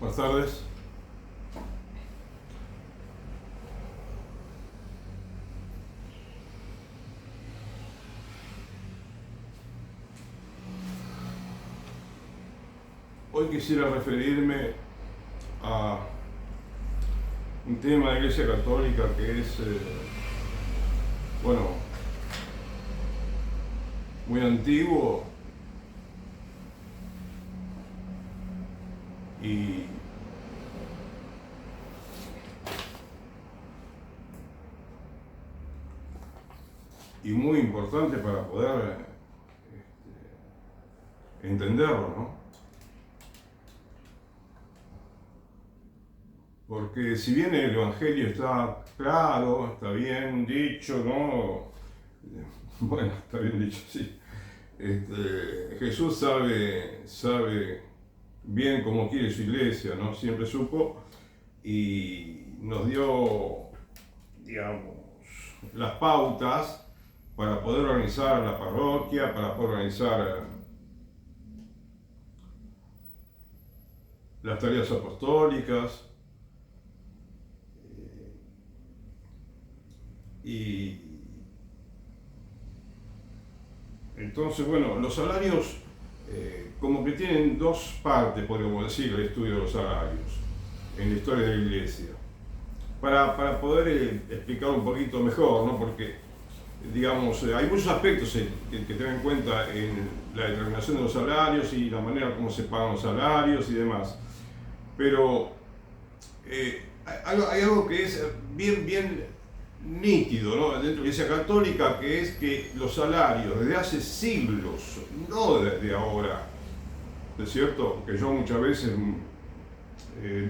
Buenas tardes. Hoy quisiera referirme a un tema de la Iglesia Católica que es, bueno, muy antiguo y muy importante para poder entenderlo, ¿no? Porque si bien el Evangelio está claro, está bien dicho, ¿no? Bueno, está bien dicho, sí. Jesús sabe bien cómo quiere su iglesia, ¿no? Siempre supo y nos dio, digamos, las pautas para poder organizar la parroquia, para poder organizar las tareas apostólicas. Y entonces, bueno, los salarios como que tienen dos partes, podríamos decir, el estudio de los salarios en la historia de la iglesia. Para poder explicar un poquito mejor, ¿no? Porque, digamos, hay muchos aspectos que tener en cuenta en la determinación de los salarios y la manera como se pagan los salarios y demás. Pero hay algo que es bien nítido, ¿no? Dentro de la Iglesia Católica, que es que los salarios desde hace siglos, no desde ahora, ¿no es cierto? Que yo muchas veces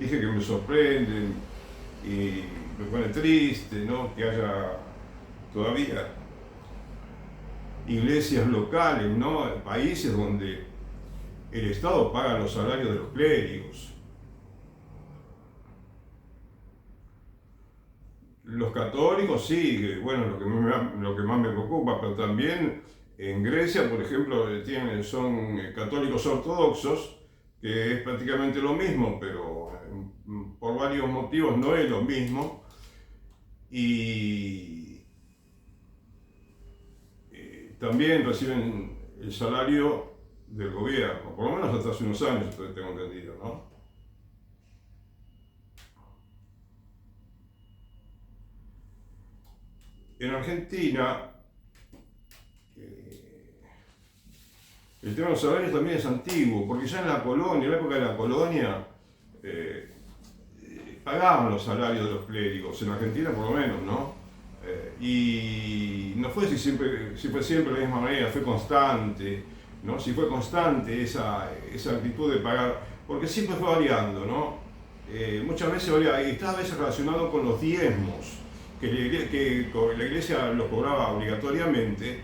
dije que me sorprenden y me pone triste, ¿no? Que haya todavía iglesias locales, ¿no? Países donde el Estado paga los salarios de los clérigos. Los católicos sí, bueno, lo que más me preocupa, pero también en Grecia, por ejemplo, son católicos ortodoxos, que es prácticamente lo mismo, pero por varios motivos no es lo mismo, y también reciben el salario del gobierno, por lo menos hasta hace unos años, tengo entendido, ¿no? En Argentina, el tema de los salarios también es antiguo, porque ya en la colonia, en la época de la colonia, pagaban los salarios de los clérigos, en Argentina por lo menos, ¿no? Y no fue si fue siempre de la misma manera, fue constante, ¿no? Si fue constante esa actitud de pagar, porque siempre fue variando, ¿no? Muchas veces variaba, y estaba a veces relacionado con los diezmos, que la iglesia los cobraba obligatoriamente,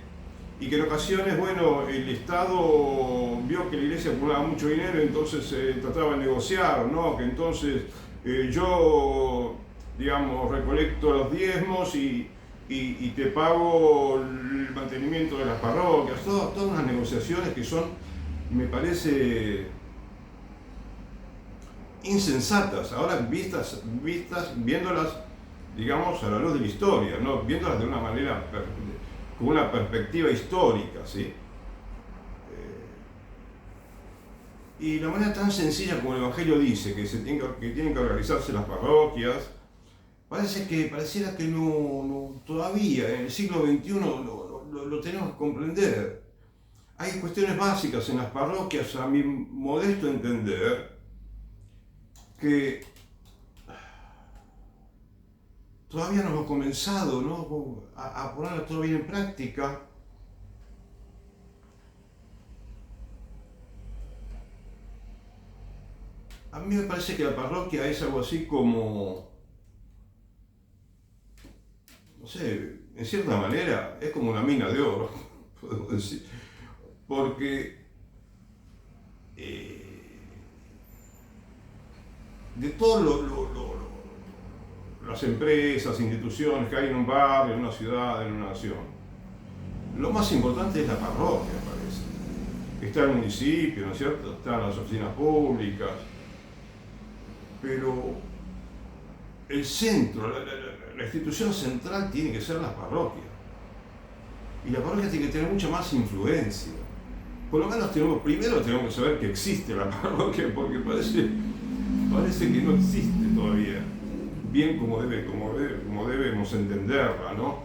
y que en ocasiones, bueno, el Estado vio que la iglesia acumulaba mucho dinero, entonces trataba de negociar, ¿no? Que entonces yo, digamos, recolecto los diezmos y te pago el mantenimiento de las parroquias, todas unas negociaciones que son, me parece, insensatas, ahora viéndolas, digamos, a la luz de la historia, ¿no? Viéndolas de una manera, con una perspectiva histórica, ¿sí? Y la manera tan sencilla como el Evangelio dice, que tienen que organizarse las parroquias, pareciera que no todavía en el siglo XXI lo tenemos que comprender. Hay cuestiones básicas en las parroquias, a mi modesto entender, que todavía no hemos comenzado, ¿no? a ponerlo todo bien en práctica. A mí me parece que la parroquia es algo así como, no sé, en cierta manera es como una mina de oro, podemos decir, porque de todas las empresas, instituciones que hay en un barrio, en una ciudad, en una nación, lo más importante es la parroquia, parece. Está el municipio, ¿no es cierto? Están las oficinas públicas. pero el centro, la institución central tiene que ser la parroquia. Y la parroquia tiene que tener mucha más influencia. Por lo menos primero tenemos que saber que existe la parroquia, porque parece que no existe todavía bien como debemos entenderla, ¿no?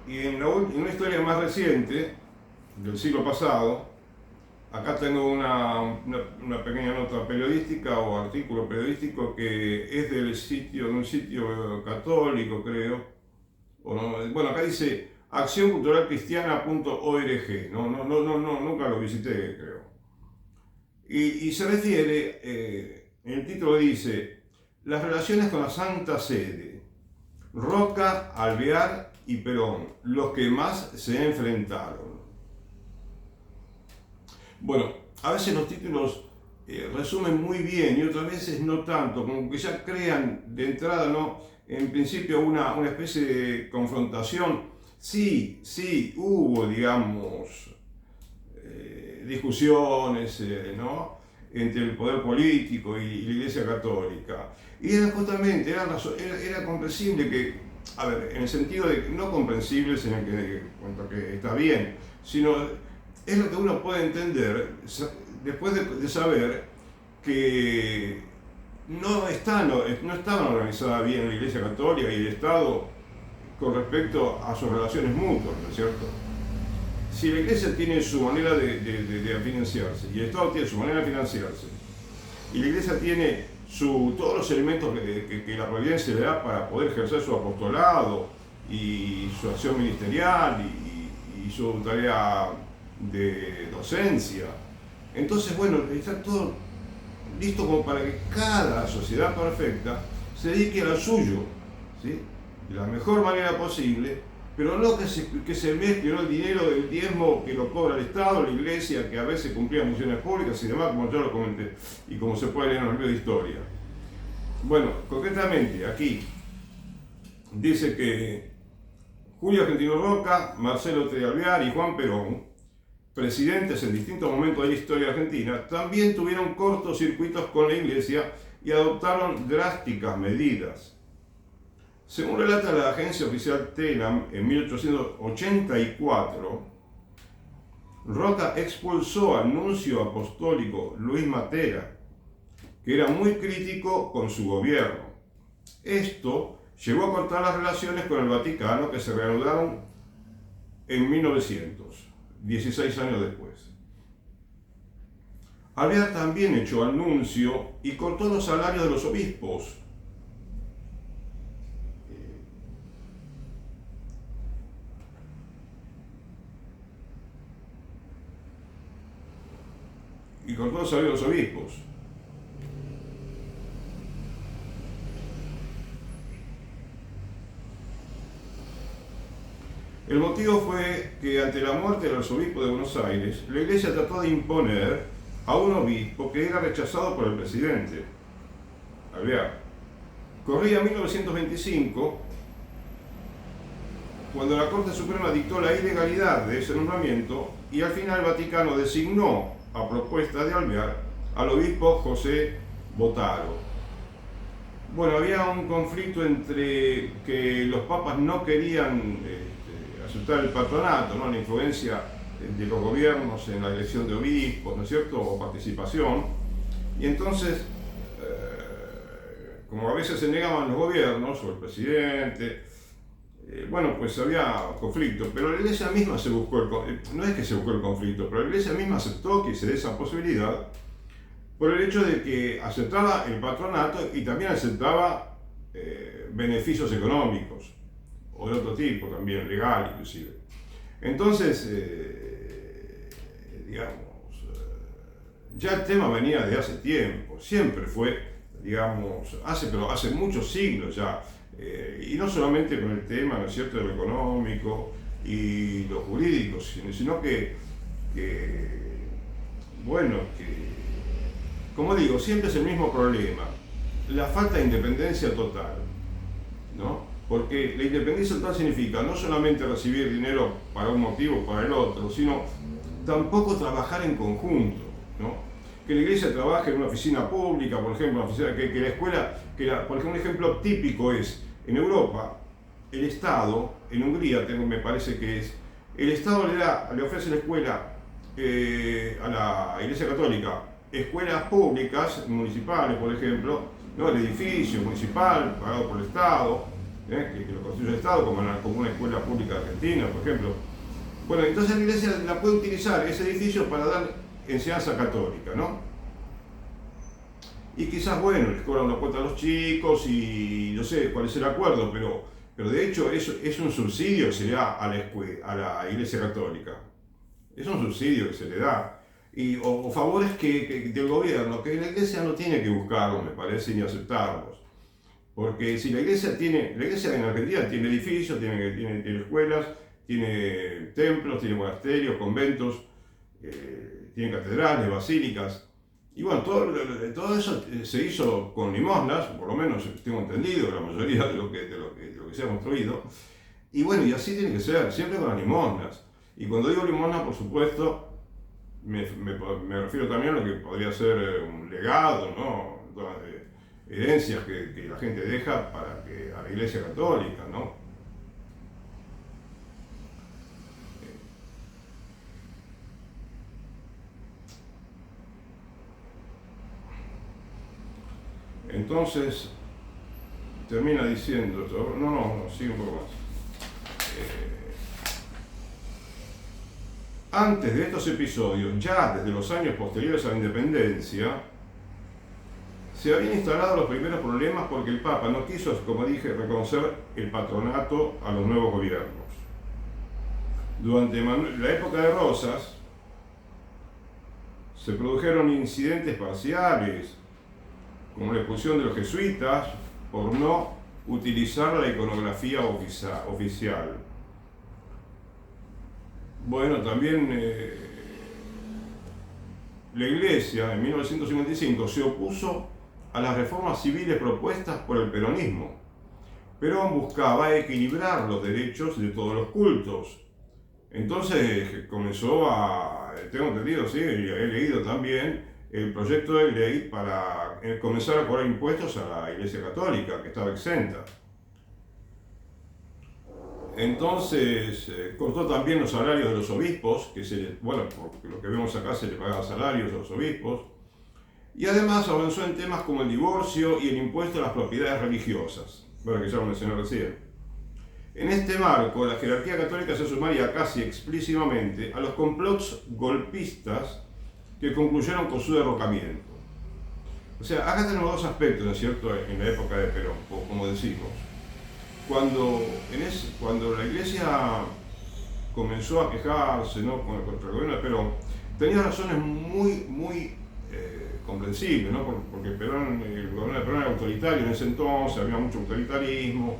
Y en una historia más reciente, del siglo pasado, acá tengo una pequeña nota periodística o artículo periodístico que es de un sitio católico, creo. Bueno, acá dice accionculturalcristiana.org. Nunca lo visité, creo. Y se refiere, el título dice, las relaciones con la Santa Sede, Roca, Alvear y Perón, los que más se enfrentaron. Bueno, a veces los títulos resumen muy bien y otras veces no tanto, como que ya crean de entrada, ¿no? En principio una especie de confrontación. Sí, hubo, digamos, discusiones, ¿no? Entre el poder político y la Iglesia Católica. Y era justamente, era comprensible que, a ver, en el sentido de, no comprensibles en el que está bien, sino es lo que uno puede entender después de saber que no estaban organizadas bien la Iglesia Católica y el Estado con respecto a sus relaciones mutuas, ¿no es cierto? Si la Iglesia tiene su manera de financiarse y el Estado tiene su manera de financiarse y la Iglesia tiene todos los elementos que la providencia le da para poder ejercer su apostolado y su acción ministerial y su tarea de docencia, entonces bueno, está todo listo como para que cada sociedad perfecta se dedique a lo suyo, ¿sí? De la mejor manera posible, pero no que se mezcle, ¿no?, el dinero del diezmo que lo cobra el Estado, la Iglesia, que a veces cumplía funciones públicas y demás, como yo lo comenté, y como se puede leer en el libro de historia. Bueno, concretamente aquí dice que Julio Argentino Roca, Marcelo T. Alvear y Juan Perón, presidentes en distintos momentos de la historia argentina, también tuvieron cortocircuitos con la Iglesia y adoptaron drásticas medidas. Según relata la agencia oficial TELAM, en 1884, Roca expulsó al nuncio apostólico Luis Matera, que era muy crítico con su gobierno. Esto llevó a cortar las relaciones con el Vaticano, que se reanudaron en 1900. 16 años después. Alvear también echó al nuncio y cortó los salarios de los obispos. El motivo fue que ante la muerte del arzobispo de Buenos Aires, la Iglesia trató de imponer a un obispo que era rechazado por el presidente, Alvear. Corría 1925, cuando la Corte Suprema dictó la ilegalidad de ese nombramiento y al final el Vaticano designó, a propuesta de Alvear, al obispo José Botaro. Bueno, había un conflicto entre que los papas no querían aceptar el patronato, ¿no?, la influencia de los gobiernos en la elección de obispos, ¿no es cierto?, o participación. Y entonces, como a veces se negaban los gobiernos o el presidente, bueno, pues había conflicto, pero la Iglesia misma no es que se buscó el conflicto, pero la Iglesia misma aceptó que se dé esa posibilidad por el hecho de que aceptaba el patronato y también aceptaba beneficios económicos, o de otro tipo también, legal inclusive. Entonces, ya el tema venía de hace tiempo, siempre fue, hace muchos siglos ya, y no solamente con el tema, ¿no es cierto?, de lo económico y lo jurídico, sino que como digo, siempre es el mismo problema, la falta de independencia total, ¿no? Porque la independencia total significa no solamente recibir dinero para un motivo o para el otro, sino tampoco trabajar en conjunto, ¿no? Que la iglesia trabaje en una oficina pública, por ejemplo, una oficina, que la escuela, por ejemplo, un ejemplo típico es, en Europa, el Estado, en Hungría me parece que es, el Estado le ofrece la escuela a la Iglesia Católica, escuelas públicas, municipales, por ejemplo, ¿no? El edificio municipal pagado por el Estado, que lo construye el Estado, como una escuela pública argentina, por ejemplo. Bueno, entonces la iglesia la puede utilizar, ese edificio, para dar enseñanza católica, ¿no? Y quizás, bueno, les cobran una cuota a los chicos y no sé cuál es el acuerdo, pero de hecho es un subsidio que se le da a la iglesia católica. Es un subsidio que se le da. O favores del gobierno, que la iglesia no tiene que buscarlos, me parece, ni aceptarlos. Porque si la iglesia en Argentina tiene edificios, tiene escuelas, tiene templos, tiene monasterios, conventos, tiene catedrales, basílicas. Y bueno, todo eso se hizo con limosnas, por lo menos tengo entendido, la mayoría de lo que se ha construido. Y bueno, y así tiene que ser, siempre con las limosnas. Y cuando digo limosna, por supuesto, me refiero también a lo que podría ser un legado, ¿no? Herencias que la gente deja a la Iglesia Católica, ¿no? Entonces, termina diciendo, sigue un poco más. Antes de estos episodios, ya desde los años posteriores a la independencia, se habían instalado los primeros problemas porque el Papa no quiso, como dije, reconocer el patronato a los nuevos gobiernos. Durante la época de Rosas, se produjeron incidentes parciales, como la expulsión de los jesuitas por no utilizar la iconografía oficial. Bueno, también la Iglesia en 1955 se opuso a las reformas civiles propuestas por el peronismo. Perón buscaba equilibrar los derechos de todos los cultos. Entonces comenzó tengo entendido, sí, y he leído también, el proyecto de ley para comenzar a cobrar impuestos a la Iglesia Católica, que estaba exenta. Entonces cortó también los salarios de los obispos, por lo que vemos acá se les pagaba salarios a los obispos, y además avanzó en temas como el divorcio y el impuesto a las propiedades religiosas, bueno, que ya lo mencioné recién. En este marco, la jerarquía católica se sumaría casi explícitamente a los complots golpistas que concluyeron con su derrocamiento. O sea, acá tenemos dos aspectos, ¿no es cierto?, en la época de Perón, como decimos. Cuando la Iglesia comenzó a quejarse, ¿no?, contra el gobierno de Perón, tenía razones muy comprensibles, ¿no?, porque el gobierno de Perón era autoritario en ese entonces, había mucho autoritarismo,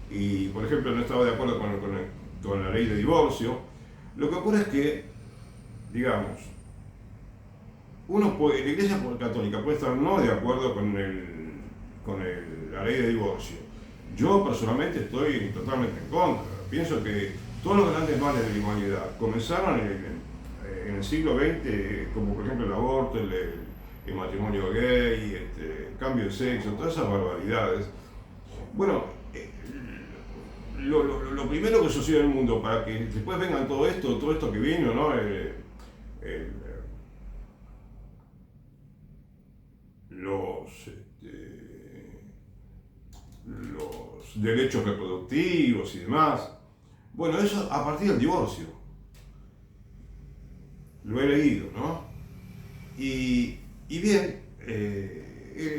y por ejemplo no estaba de acuerdo con la ley de divorcio. Lo que ocurre es que, digamos, la Iglesia Católica puede estar no de acuerdo con la ley de divorcio. Yo personalmente estoy totalmente en contra. Pienso que todos los grandes males de la humanidad comenzaron en el siglo XX, como por ejemplo el aborto, el matrimonio gay, el cambio de sexo, todas esas barbaridades. Bueno, lo primero que sucedió en el mundo, para que después vengan todo esto que vino, ¿no? Los derechos reproductivos y demás. Bueno, eso a partir del divorcio. Lo he leído, ¿no? Y bien,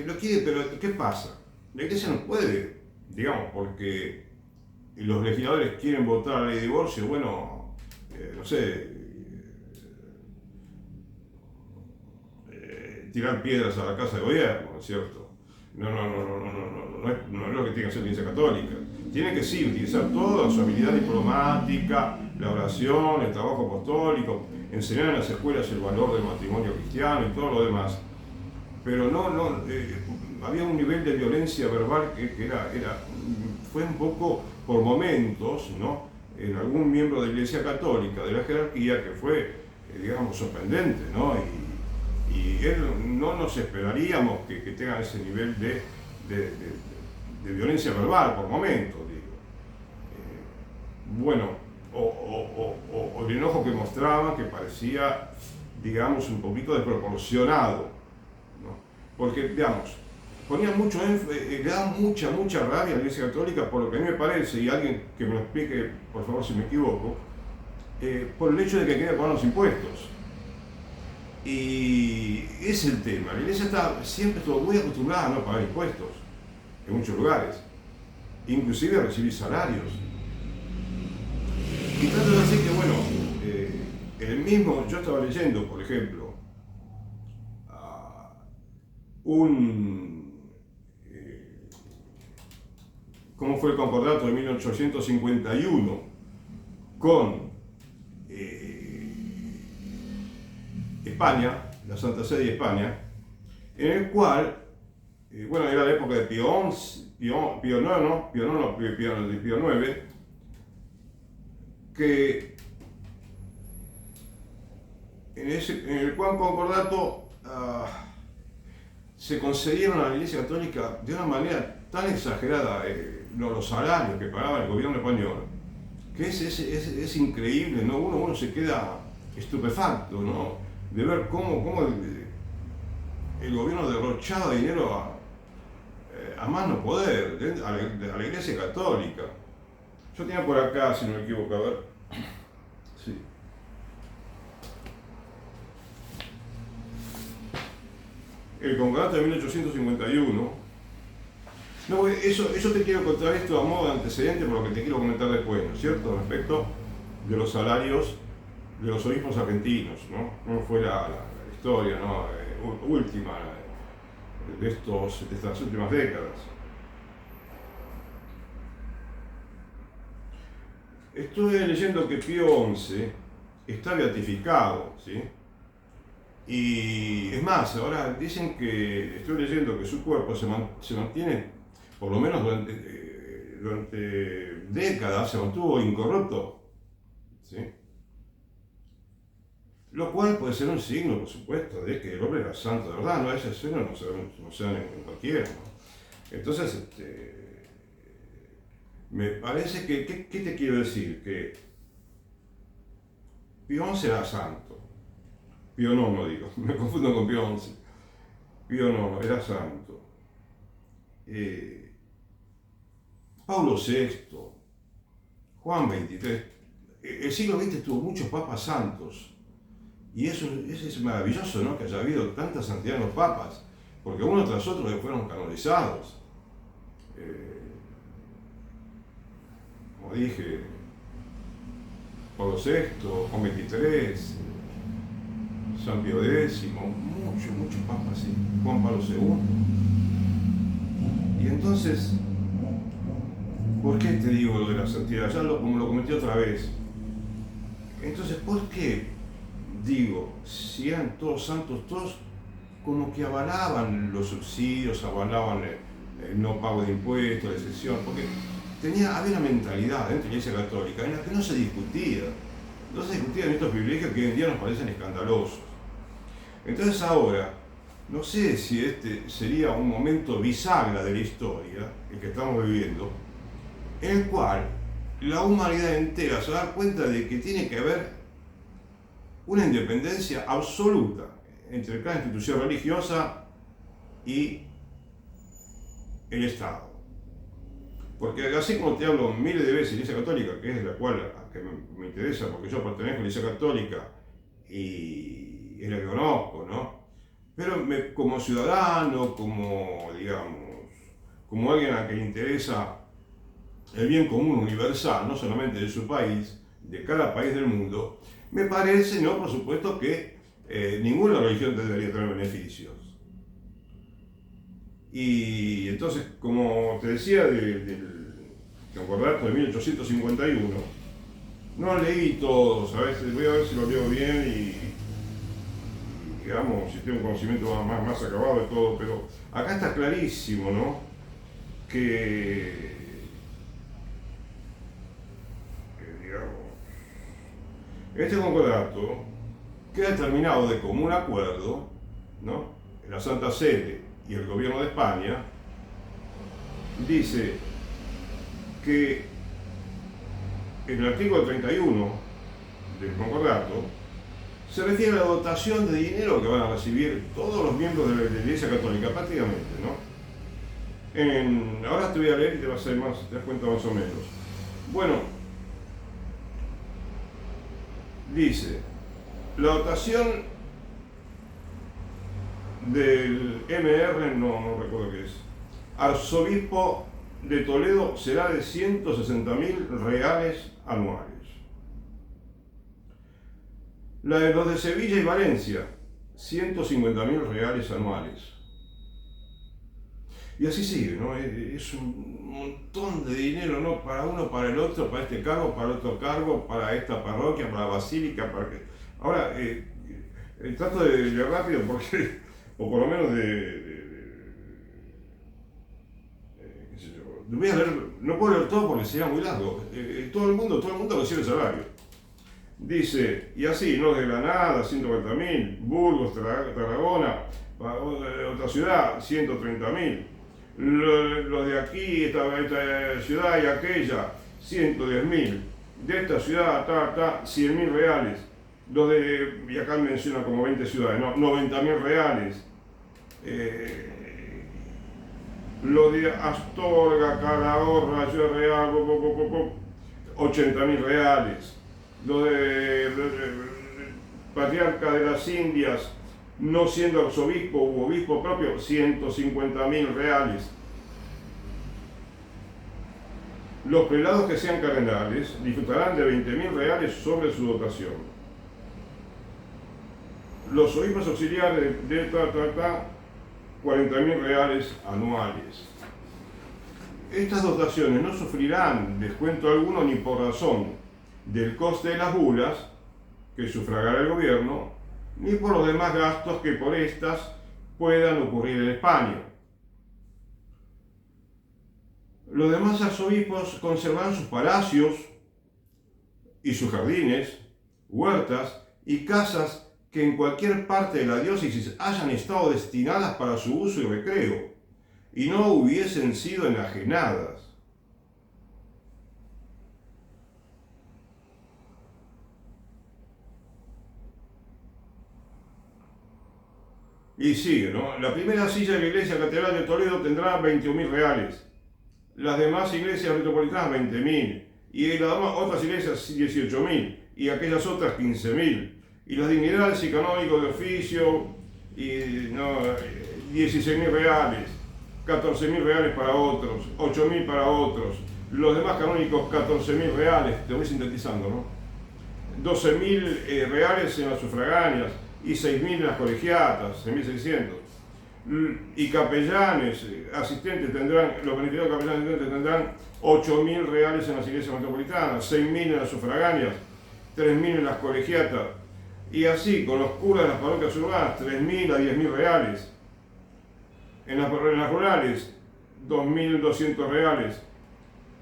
lo quiere, pero ¿qué pasa? La Iglesia no puede, digamos, porque los legisladores quieren votar la ley de divorcio, bueno, no sé, tirar piedras a la casa de gobierno, ¿no es cierto? No es lo que tiene que hacer la Iglesia Católica. Tiene que sí utilizar toda su habilidad diplomática, la oración, el trabajo apostólico, enseñar en las escuelas el valor del matrimonio cristiano y todo lo demás. Pero había un nivel de violencia verbal que fue un poco por momentos, ¿no?, en algún miembro de la Iglesia Católica, de la jerarquía, que fue digamos, sorprendente, ¿no? Y no nos esperaríamos que tengan ese nivel de violencia verbal por momentos, digo. Bueno, o el enojo que mostraba, que parecía, digamos, un poquito desproporcionado, ¿no? Porque, digamos, ponía mucho le daba mucha rabia a la Iglesia Católica, por lo que a mí me parece, y alguien que me lo explique, por favor, si me equivoco, por el hecho de que quería pagar los impuestos. Y ese es el tema. La Iglesia siempre estuvo muy acostumbrada a no pagar impuestos, en muchos lugares, inclusive a recibir salarios. Y tanto es así que, bueno, yo estaba leyendo, por ejemplo, cómo fue el concordato de 1851 con España, la Santa Sede y España, en el cual, bueno, era la época de Pío IX, que en el cual concordato se concedieron a la Iglesia Católica de una manera tan exagerada los salarios que pagaba el gobierno español, que es increíble, ¿no? Uno se queda estupefacto, ¿no? De ver cómo el gobierno derrochaba dinero a más no poder, a la Iglesia Católica. Yo tenía por acá, si no me equivoco, a ver. Sí. El concordato de 1851. No, eso te quiero contar esto a modo de antecedente por lo que te quiero comentar después, ¿no es cierto? Respecto de los salarios de los obispos argentinos, ¿no? ¿Cómo fue la historia, ¿no? Última de estas últimas décadas. Estuve leyendo que Pío XI está beatificado, ¿sí? Y es más, ahora dicen que, estoy leyendo que su cuerpo se mantiene, por lo menos durante décadas, se mantuvo incorrupto, ¿sí? Lo cual puede ser un signo, por supuesto, de que el hombre era santo de verdad, ¿no? Esos signos no se dan en cualquiera, ¿no? Entonces, me parece que, ¿qué te quiero decir? Que Pío XI era santo. Pío IX, digo, me confundo con Pío XI. Pío IX era santo. Pablo VI, Juan XXIII. El siglo XX tuvo muchos papas santos. Y eso es maravilloso, ¿no? Que haya habido tanta santidad en los papas, porque uno tras otro fueron canonizados. Como dije, Pablo VI, Juan XXIII, San Pío X, muchos papas, sí, Juan Pablo II. Y entonces, ¿por qué te digo lo de la santidad? Como lo comenté otra vez. Entonces, ¿por qué digo, si eran todos santos, todos como que avalaban los subsidios, avalaban el no pago de impuestos, la excepción? Porque había una mentalidad dentro de la Iglesia Católica en la que no se discutía. No se discutían estos privilegios que hoy en día nos parecen escandalosos. Entonces ahora, no sé si este sería un momento bisagra de la historia, el que estamos viviendo, en el cual la humanidad entera se va a dar cuenta de que tiene que haber una independencia absoluta entre cada institución religiosa y el Estado. Porque así como te hablo miles de veces de la Iglesia Católica, que es la cual que me interesa, porque yo pertenezco a la Iglesia Católica y es la que conozco, ¿no? Pero como ciudadano, como, digamos, como alguien a quien le interesa el bien común universal, no solamente de su país, de cada país del mundo, me parece, ¿no? Por supuesto que ninguna religión debería tener beneficios. Y entonces, como te decía del concordato de 1851, no leí todo, ¿sabes? Voy a ver si lo leo bien y digamos, si tengo un conocimiento más acabado de todo, pero acá está clarísimo, ¿no? Que digamos, este concordato queda determinado de común acuerdo, ¿no? La Santa Sede y el Gobierno de España dice que en el artículo 31 del concordato se refiere a la dotación de dinero que van a recibir todos los miembros de la Iglesia Católica, prácticamente, ¿no? Ahora te voy a leer y te vas a dar más, te das cuenta más o menos. Bueno, dice, la dotación del MR, no recuerdo qué es, arzobispo de Toledo será de 160.000 reales anuales. La de los de Sevilla y Valencia, 150.000 reales anuales. Y así sigue, ¿no? Es un montón de dinero, ¿no? Para uno, para el otro, para este cargo, para el otro cargo, para esta parroquia, para la basílica, para que... Ahora, trato de leer rápido porque, o por lo menos qué sé yo, voy a leer, no puedo leer todo porque sería muy largo. Todo el mundo recibe salario. Dice, y así, ¿no? De Granada, 140.000, Burgos, Tarragona, otra ciudad, 130.000. Los de aquí, esta ciudad y aquella, 110.000. De esta ciudad, 100.000 reales. Los de, y acá menciona como 20 ciudades, ¿no? 90.000 reales. Lo de Astorga, Calahorra, Ciudad Real, 80.000 reales. Lo de Patriarca de las Indias, no siendo arzobispo u obispo propio, 150.000 reales. Los prelados que sean cardenales disfrutarán de 20.000 reales sobre su dotación. Los obispos auxiliares de 40.000 reales anuales. Estas dotaciones no sufrirán descuento alguno ni por razón del coste de las bulas que sufragará el gobierno, ni por los demás gastos que por estas puedan ocurrir en España. Los demás arzobispos conservarán sus palacios y sus jardines, huertas y casas que en cualquier parte de la diócesis hayan estado destinadas para su uso y recreo, y no hubiesen sido enajenadas. Y sigue, ¿no? La primera silla de la iglesia catedral de Toledo tendrá 21.000 reales. Las demás iglesias metropolitanas 20.000. Y las demás otras iglesias 18.000. Y aquellas otras 15.000. Y las dignidades y canónicos de oficio 16.000 reales. 14.000 reales para otros. 8.000 para otros. Los demás canónicos 14.000 reales. Te voy sintetizando, ¿no? 12.000 reales en las sufragáneas. Y 6.000 en las colegiatas, 6.600. Y capellanes, asistentes tendrán, los beneficiados capellanes asistentes tendrán 8.000 reales en las iglesias metropolitanas, 6.000 en las sufragáneas, 3.000 en las colegiatas. Y así, con los curas de las parroquias urbanas, 3.000 a 10.000 reales. En las rurales, 2.200 reales.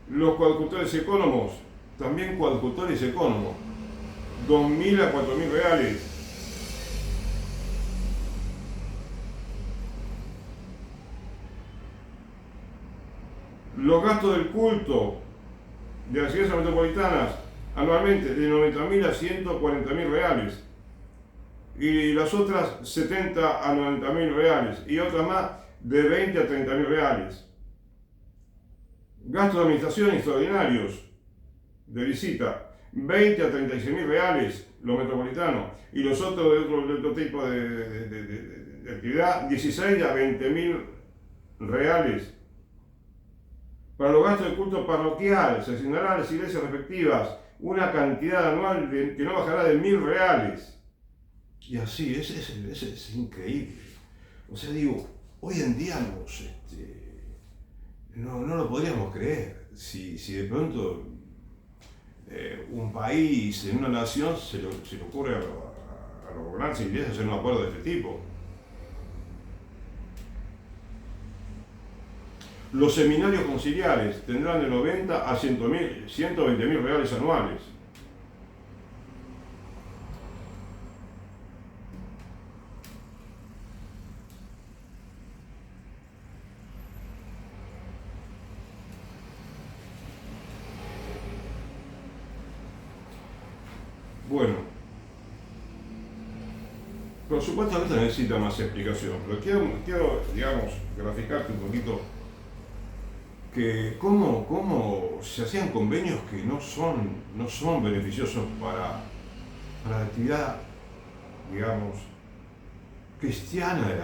Los coadjutores ecónomos, también coadjutores ecónomos, 2.000 a 4.000 reales. Los gastos del culto de las iglesias metropolitanas anualmente de 90.000 a 140.000 reales. Y las otras 70 a 90.000 reales. Y otras más de 20 a 30.000 reales. Gastos de administración extraordinarios de visita, 20 a 36.000 reales los metropolitanos. Y los otros de otro tipo de actividad, 16 a 20.000 reales. Para los gastos de culto parroquial se asignará a las iglesias respectivas una cantidad anual que no bajará de 1.000 reales. Y así, es increíble. O sea, digo, hoy en día no lo podríamos creer. Si de pronto un país, en una nación, se le ocurre a los gobernantes iglesias hacer un acuerdo de este tipo. Los seminarios conciliares tendrán de 90 a 120.000 reales anuales. Bueno, por supuesto esto necesita más explicación, pero quiero digamos, graficarte un poquito que cómo se hacían convenios que no son beneficiosos para la actividad, digamos, cristiana de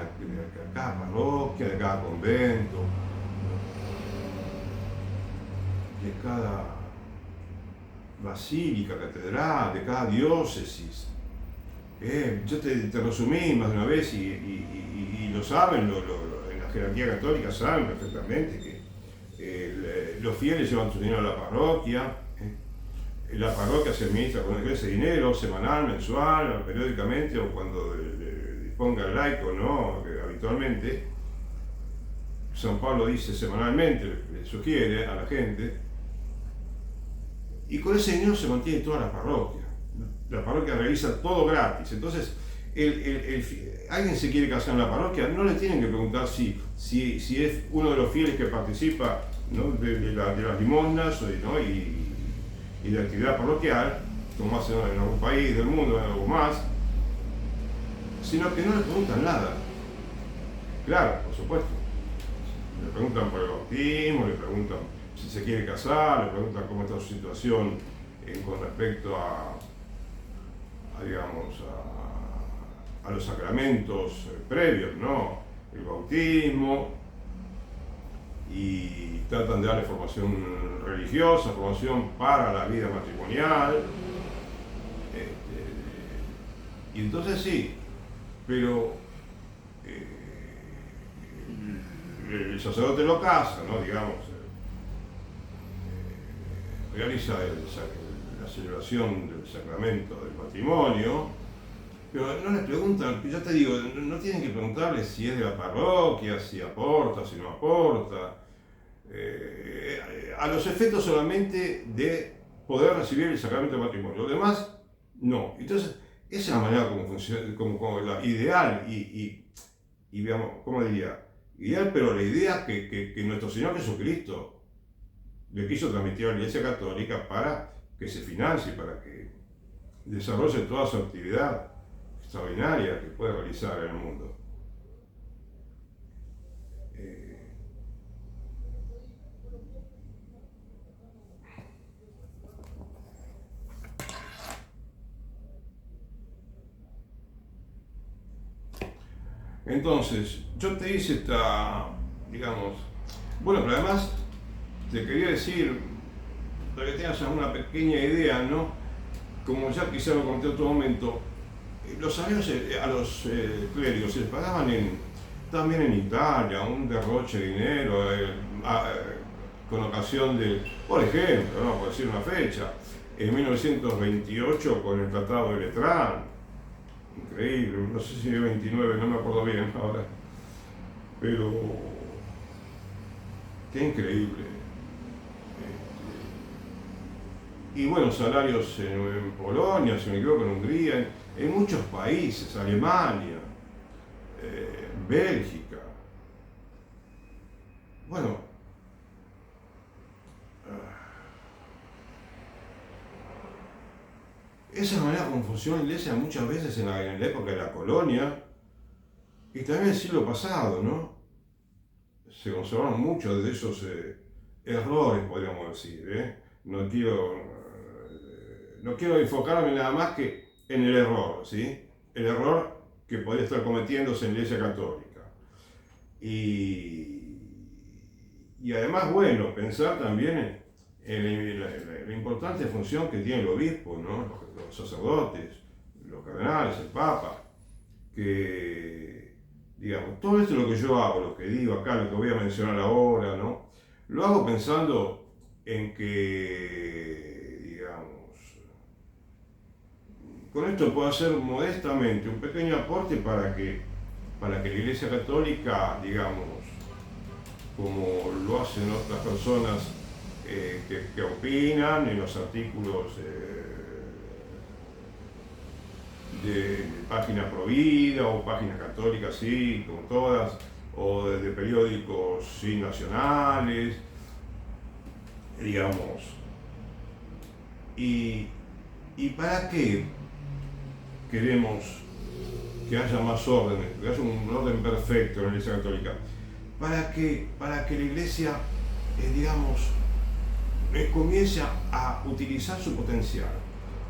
cada parroquia, de cada convento, de cada basílica, catedral, de cada diócesis. Yo te resumí más de una vez y lo saben, en la jerarquía católica saben perfectamente que los fieles llevan su dinero a la parroquia. La parroquia se administra con ese dinero, semanal, mensual, periódicamente o cuando disponga el laico, ¿no? Habitualmente. San Pablo dice semanalmente, le sugiere a la gente. Y con ese dinero se mantiene toda la parroquia. La parroquia realiza todo gratis. Entonces, alguien se quiere casar en la parroquia, no le tienen que preguntar si es uno de los fieles que participa, ¿no? de las limosnas, ¿no? y de la actividad parroquial, como hacen en algún país del mundo, en algo más, sino que no le preguntan nada. Claro, por supuesto. Le preguntan por el bautismo, le preguntan si se quiere casar, le preguntan cómo está su situación con respecto a los sacramentos previos, ¿no? El bautismo, y tratan de darle formación religiosa, formación para la vida matrimonial. Y entonces sí, pero el sacerdote lo casa, ¿no? Digamos, realiza la celebración del sacramento del matrimonio, pero no les preguntan, ya te digo, no tienen que preguntarles si es de la parroquia, si aporta, si no aporta, a los efectos solamente de poder recibir el sacramento del matrimonio. Lo demás, no. Entonces, esa es la manera como funciona, como la ideal y digamos, ¿cómo diría? Ideal, pero la idea que nuestro Señor Jesucristo le quiso transmitir a la Iglesia Católica para que se financie, para que desarrolle toda su actividad extraordinaria que puede realizar en el mundo. Entonces, yo te hice digamos, bueno, pero además te quería decir, para que tengas una pequeña idea, ¿no? Como ya quizá lo conté en otro momento, los salarios a los clérigos se les pagaban también en Italia, un derroche de dinero, con ocasión de, por ejemplo, ¿no? Por decir una fecha, en 1928 con el Tratado de Letrán. Increíble, no sé si es 29, no me acuerdo bien ahora, pero qué increíble. Y bueno, salarios en Polonia, si me equivoco, en Hungría, en muchos países, Alemania, Bélgica. Bueno, esa es la manera como funciona la iglesia muchas veces en la época de la colonia y también en el siglo pasado, ¿no? Se conservaron muchos de esos errores, podríamos decir, No quiero enfocarme nada más que en el error, ¿sí? El error que podría estar cometiéndose en la Iglesia Católica. Y además, bueno, pensar también en la importante función que tiene el obispo, ¿no? Los sacerdotes, los cardenales, el Papa, que, digamos, todo esto es lo que yo hago, lo que digo acá, lo que voy a mencionar ahora, ¿no? Lo hago pensando en que, digamos, con esto puedo hacer modestamente un pequeño aporte para que la Iglesia Católica, digamos, como lo hacen otras personas que opinan en los artículos de página Provida o páginas católicas, sí, como todas, o de periódicos sí, nacionales, digamos. Y ¿Y para qué queremos que haya más orden, que haya un orden perfecto en la Iglesia Católica? Para que la Iglesia, comience a utilizar su potencial,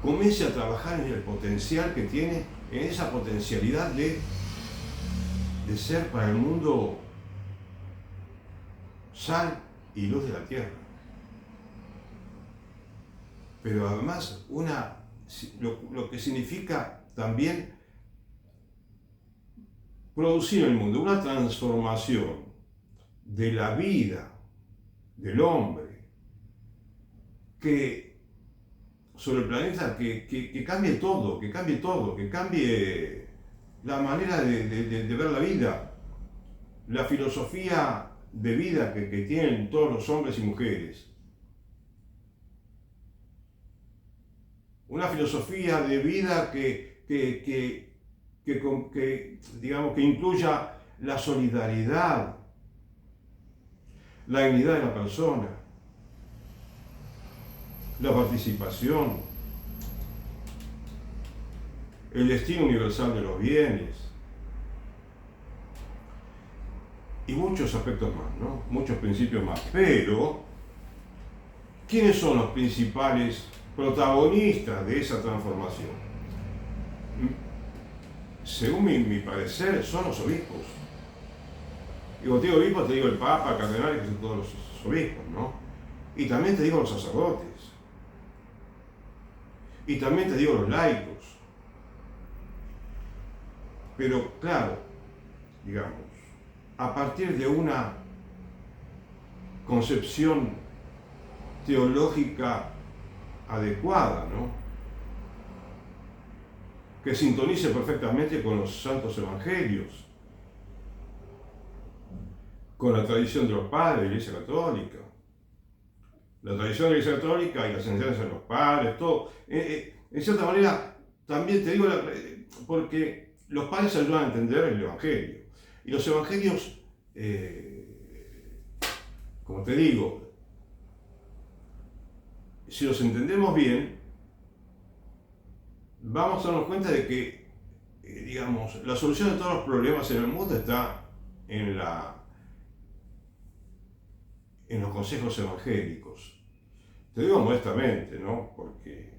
comience a trabajar en el potencial que tiene, en esa potencialidad de ser para el mundo sal y luz de la tierra. Pero además lo que significa también producir en el mundo una transformación de la vida del hombre sobre el planeta, que cambie todo, que cambie la manera de ver la vida, la filosofía de vida que tienen todos los hombres y mujeres. Una filosofía de vida que incluya la solidaridad, la dignidad de la persona, la participación, el destino universal de los bienes y muchos aspectos más, ¿no? Muchos principios más. Pero, ¿quiénes son los principales protagonistas de esa transformación? Según mi parecer, son los obispos. Y cuando te digo obispos, te digo el Papa, el cardenal, que son todos los obispos, ¿no? Y también te digo los sacerdotes. Y también te digo los laicos. Pero claro, a partir de una concepción teológica adecuada, ¿no? Que sintonice perfectamente con los santos evangelios, con la tradición de los padres de la Iglesia Católica, la tradición de la Iglesia Católica y las enseñanzas de los padres, todo. En cierta manera, también te digo, porque los padres ayudan a entender el Evangelio. Y los Evangelios, como te digo, si los entendemos bien, vamos a darnos cuenta de que, la solución de todos los problemas en el mundo está en los consejos evangélicos. Te digo modestamente, ¿no? Porque,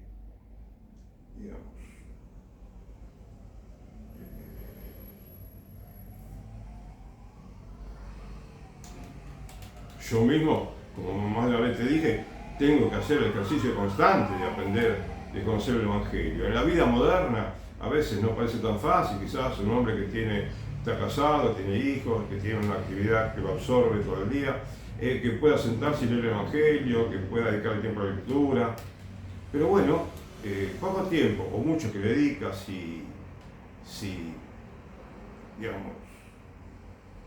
yo mismo, como más de una vez te dije, tengo que hacer el ejercicio constante de aprender, de conocer el Evangelio. En la vida moderna a veces no parece tan fácil, quizás un hombre que está casado, tiene hijos, que tiene una actividad que lo absorbe todo el día, que pueda sentarse y leer el Evangelio, que pueda dedicar tiempo a la lectura. Pero bueno, poco tiempo o mucho que le dedica, si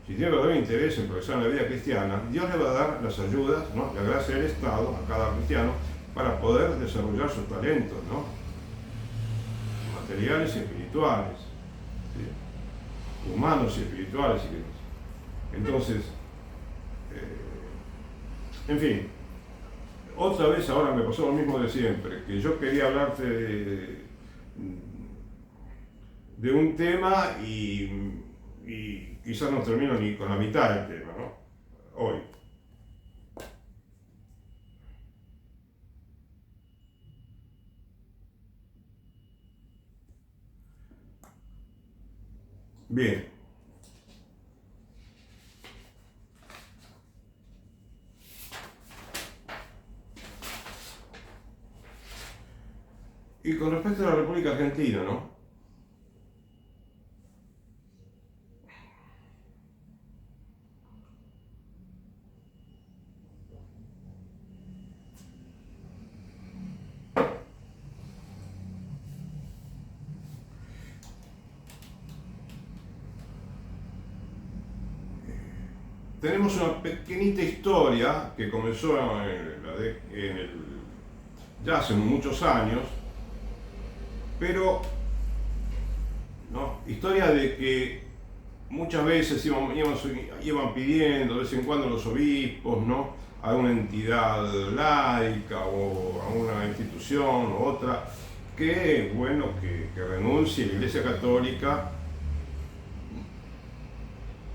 tiene verdadero interés en progresar en la vida cristiana, Dios le va a dar las ayudas, ¿no? La gracia del Estado a cada cristiano para poder desarrollar sus talentos, ¿no? Materiales y espirituales, ¿sí? Humanos y espirituales. Entonces, en fin, otra vez ahora me pasó lo mismo de siempre, que yo quería hablarte de un tema y quizás no termino ni con la mitad del tema, ¿no? Hoy. Bien. Y con respecto a la República Argentina, ¿no? Tenemos una pequeñita historia que comenzó ya hace muchos años, pero ¿no? Historia de que muchas veces iban pidiendo de vez en cuando los obispos, ¿no? A una entidad laica o a una institución u otra, que, bueno, que renuncie la Iglesia Católica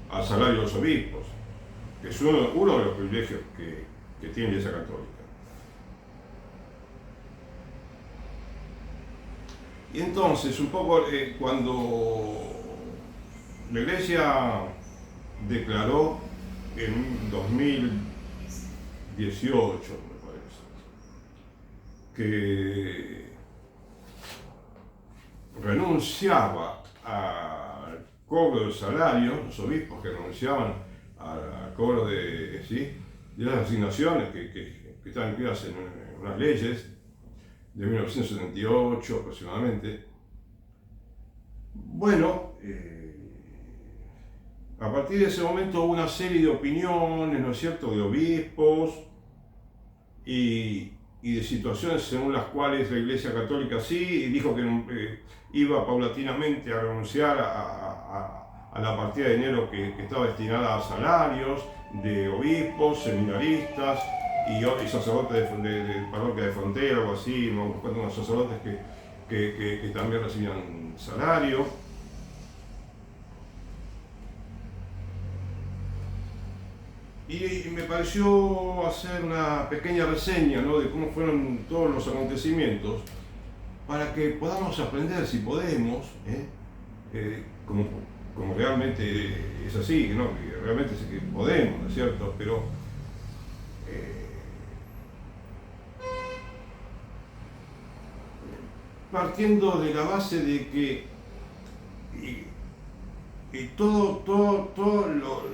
al salario de los obispos, que es uno de los privilegios que tiene la Iglesia Católica. Y entonces, un poco cuando la Iglesia declaró en 2018, me parece, que renunciaba al cobro del salario, los obispos que renunciaban al cobro de las asignaciones que estaban incluidas en unas leyes de 1978 aproximadamente. Bueno, a partir de ese momento hubo una serie de opiniones, ¿no es cierto?, de obispos y de situaciones según las cuales la Iglesia Católica sí dijo que iba paulatinamente a renunciar a la partida de dinero que estaba destinada a salarios de obispos, seminaristas y sacerdotes de parroquia de frontera, algo así, unos sacerdotes que también recibían salario. Y me pareció hacer una pequeña reseña, ¿no?, de cómo fueron todos los acontecimientos, para que podamos aprender, si podemos, como realmente es así, ¿no?, que realmente es que podemos, ¿no es cierto? Pero partiendo de la base de que todo lo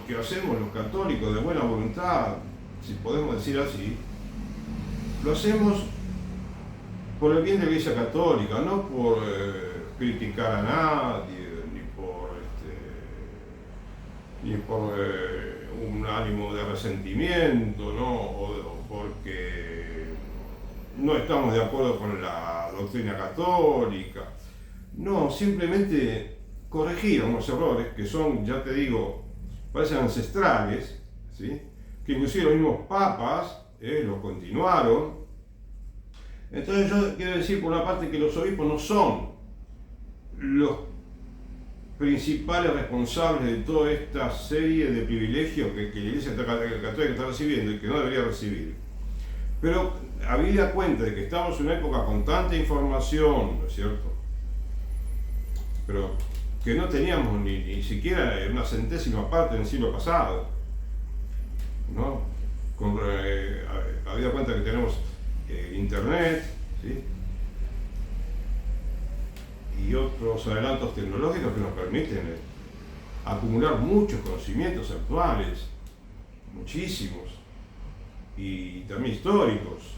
que hacemos los católicos de buena voluntad, si podemos decir así, lo hacemos por el bien de la Iglesia Católica, no por criticar a nadie, ni por un ánimo de resentimiento, ¿no?, o porque no estamos de acuerdo con la doctrina católica. No, simplemente corregir unos errores que son, ya te digo, parecen ancestrales, ¿sí?, que inclusive los mismos papas los continuaron. Entonces yo quiero decir por una parte que los obispos no son los principales responsables de toda esta serie de privilegios que la Iglesia Católica está recibiendo y que no debería recibir. Pero habida cuenta de que estamos en una época con tanta información, ¿no es cierto?, pero que no teníamos ni siquiera una centésima parte en el siglo pasado, ¿no? Habida cuenta que tenemos internet, ¿sí?, y otros adelantos tecnológicos que nos permiten acumular muchos conocimientos actuales, muchísimos, y también históricos.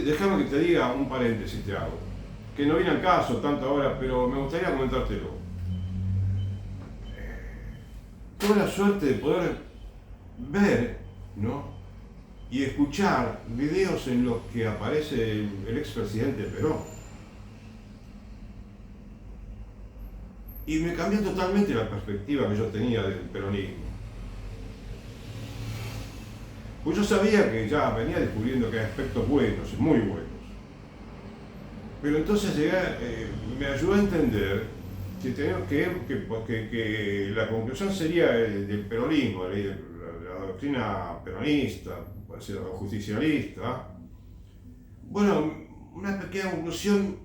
Déjame que te diga un paréntesis, te hago, que no viene al caso tanto ahora, pero me gustaría comentártelo. Tuve la suerte de poder ver, ¿no?, y escuchar videos en los que aparece el expresidente Perón. Y me cambió totalmente la perspectiva que yo tenía del peronismo. Pues yo sabía que ya venía descubriendo que hay aspectos buenos, muy buenos. Pero entonces me ayudó a entender que la conclusión sería del peronismo, la doctrina peronista, puede ser justicialista. Bueno, una pequeña conclusión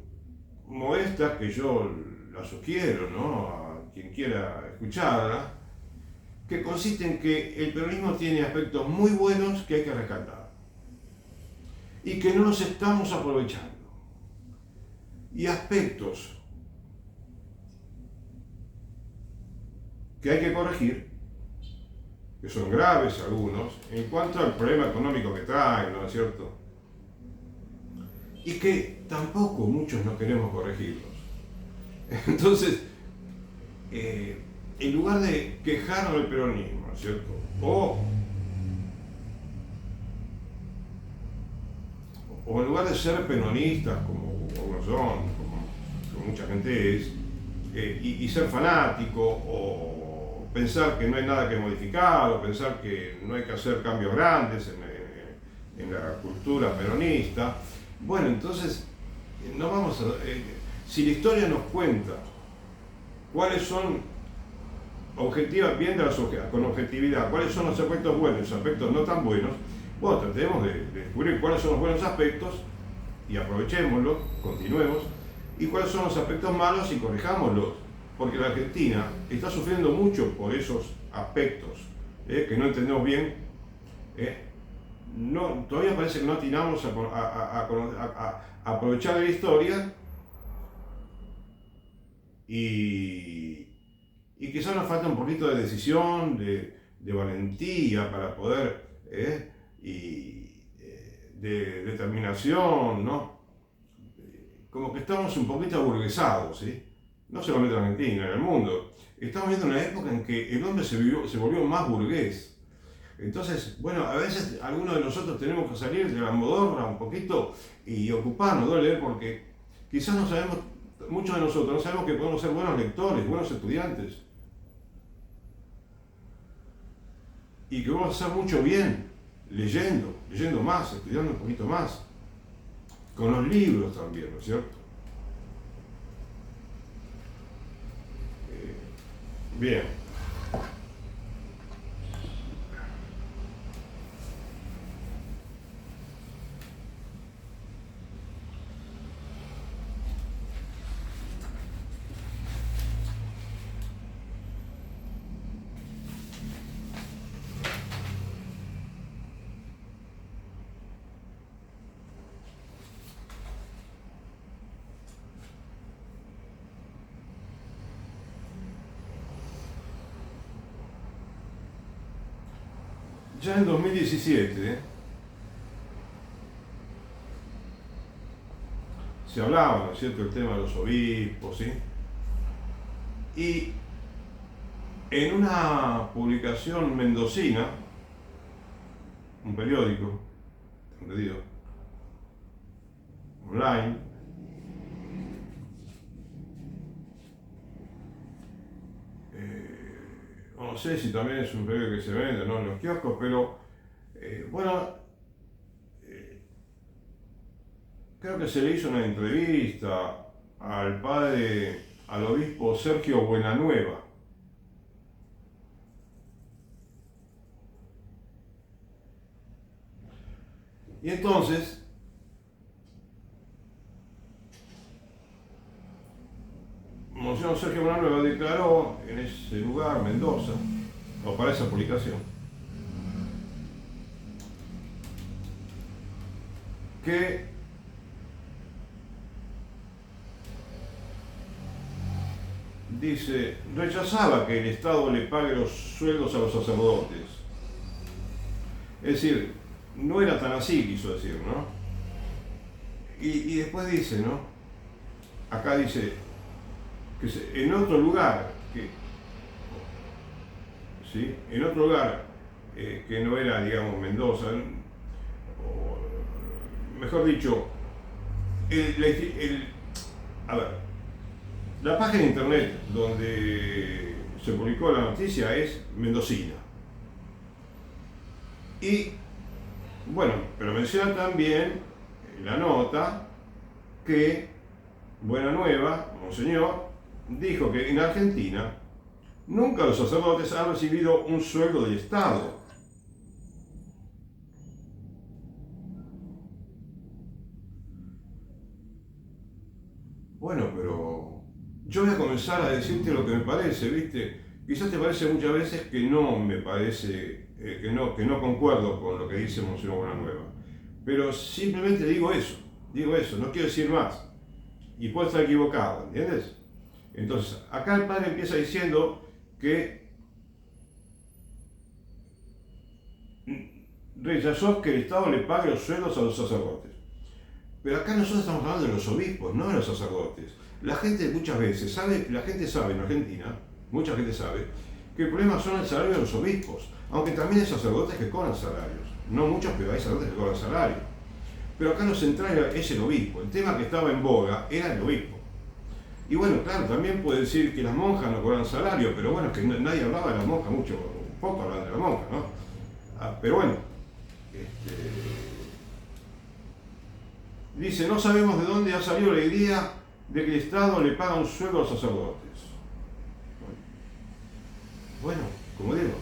modesta que yo la sugiero, ¿no?, a quien quiera escucharla, que consiste en que el peronismo tiene aspectos muy buenos que hay que rescatar y que no los estamos aprovechando, y aspectos que hay que corregir, que son graves algunos, en cuanto al problema económico que traen, ¿no es cierto?, y que tampoco muchos no queremos corregirlos. Entonces, en lugar de quejarnos del peronismo, ¿no es cierto?, o en lugar de ser peronistas, como algunos son, como mucha gente es, y ser fanático, o pensar que no hay nada que modificar, o pensar que no hay que hacer cambios grandes en la cultura peronista, bueno, entonces no vamos a, si la historia nos cuenta cuáles son, con objetividad, cuáles son los aspectos buenos y los aspectos no tan buenos, bueno, tratemos de descubrir cuáles son los buenos aspectos y aprovechémoslos, continuemos, y cuáles son los aspectos malos y corrijámoslos, porque la Argentina está sufriendo mucho por esos aspectos que no entendemos bien. No, todavía parece que no atinamos a aprovechar la historia y quizás nos falta un poquito de decisión, de valentía para poder, de determinación, ¿no? Como que estamos un poquito aburguesados, ¿sí? No solamente en Argentina, en el mundo. Estamos viendo una época en que el hombre se volvió más burgués. Entonces, bueno, a veces algunos de nosotros tenemos que salir de la modorra un poquito y ocuparnos de leer, porque quizás no sabemos, muchos de nosotros no sabemos que podemos ser buenos lectores, buenos estudiantes, y que vamos a hacer mucho bien leyendo más, estudiando un poquito más, con los libros también, ¿no es cierto? Bien. Ya en 2017 se hablaba, ¿no es cierto?, el tema de los obispos, ¿sí? Y en una publicación mendocina, un periódico, entendido, online, no sé si también es un periódico que se vende, ¿no?, en los kioscos, pero bueno, creo que se le hizo una entrevista al obispo Sergio Buenanueva. Y entonces, Monseñor Sergio Buenanueva declaró en ese lugar, Mendoza, o para esa publicación, que dice, rechazaba que el Estado le pague los sueldos a los sacerdotes. Es decir, no era tan así, quiso decir, ¿no? Y después dice, ¿no? Acá dice, que en otro lugar, ¿sí?, en otro lugar que no era, digamos, Mendoza, o, mejor dicho, a ver, la página de internet donde se publicó la noticia es mendocina. Y, bueno, pero menciona también la nota que Buenanueva, Monseñor, dijo que en Argentina nunca los sacerdotes han recibido un sueldo del Estado. Bueno, pero yo voy a comenzar a decirte lo que me parece, ¿viste? Quizás te parece muchas veces que no me parece, que no concuerdo con lo que dice Monseñor Buenanueva. Pero simplemente digo eso, no quiero decir más. Y puedo estar equivocado, ¿entiendes? Entonces, acá el padre empieza diciendo que rechazó que el Estado le pague los sueldos a los sacerdotes. Pero acá nosotros estamos hablando de los obispos, no de los sacerdotes. La gente muchas veces sabe, la gente sabe en Argentina, mucha gente sabe, que el problema son el salario de los obispos, aunque también hay sacerdotes que cobran salarios. No muchos, pero hay sacerdotes que cobran salario. Pero acá lo central es el obispo. El tema que estaba en boga era el obispo. Y bueno, claro, también puede decir que las monjas no cobran salario, pero bueno, es que nadie hablaba de las monjas mucho, poco hablaban de las monjas, ¿no? Pero bueno, Dice, no sabemos de dónde ha salido la idea de que el Estado le paga un sueldo a los sacerdotes. Bueno, como digo,